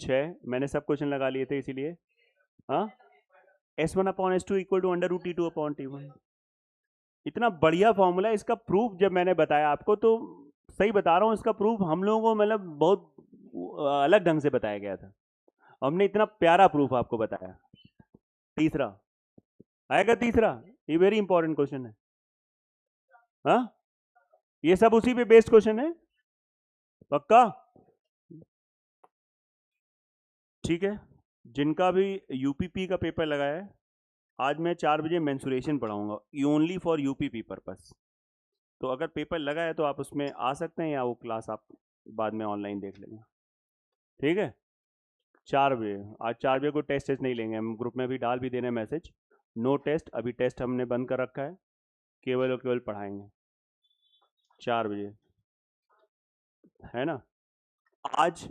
6, मैंने सब क्वेश्चन लगा लिए थे इसीलिए। हाँ, S1/S2 equal to under root T2/T1। इतना बढ़िया फॉर्मूला है, इसका प्रूफ जब मैंने बताया आपको तो सही बता रहा हूँ, इसका प्रूफ हम लोगों को मतलब बहुत अलग ढंग से बताया गया था, हमने इतना प्यारा प्रूफ आपको बताया। तीसरा आएगा, तीसरा ये वेरी इंपॉर्टेंट क्वेश्चन है। हाँ, ये सब उसी पे बेस्ड क्वेश्चन है, पक्का? ठीक है, जिनका भी यूपीपी का पेपर लगा है, आज मैं 4 बजे मेंसुरेशन पढ़ाऊंगा ओनली फॉर यूपीपी पर्पस। तो अगर पेपर लगा है तो आप उसमें आ सकते हैं, या वो क्लास आप बाद में ऑनलाइन देख लेंगे। ठीक है, 4 बजे, आज 4 बजे को टेस्ट नहीं लेंगे हम, ग्रुप में भी डाल भी देने मैसेज, नो टेस्ट, अभी टेस्ट हमने बंद कर रखा है, केवल और केवल पढ़ाएंगे 4 बजे, है ना? आज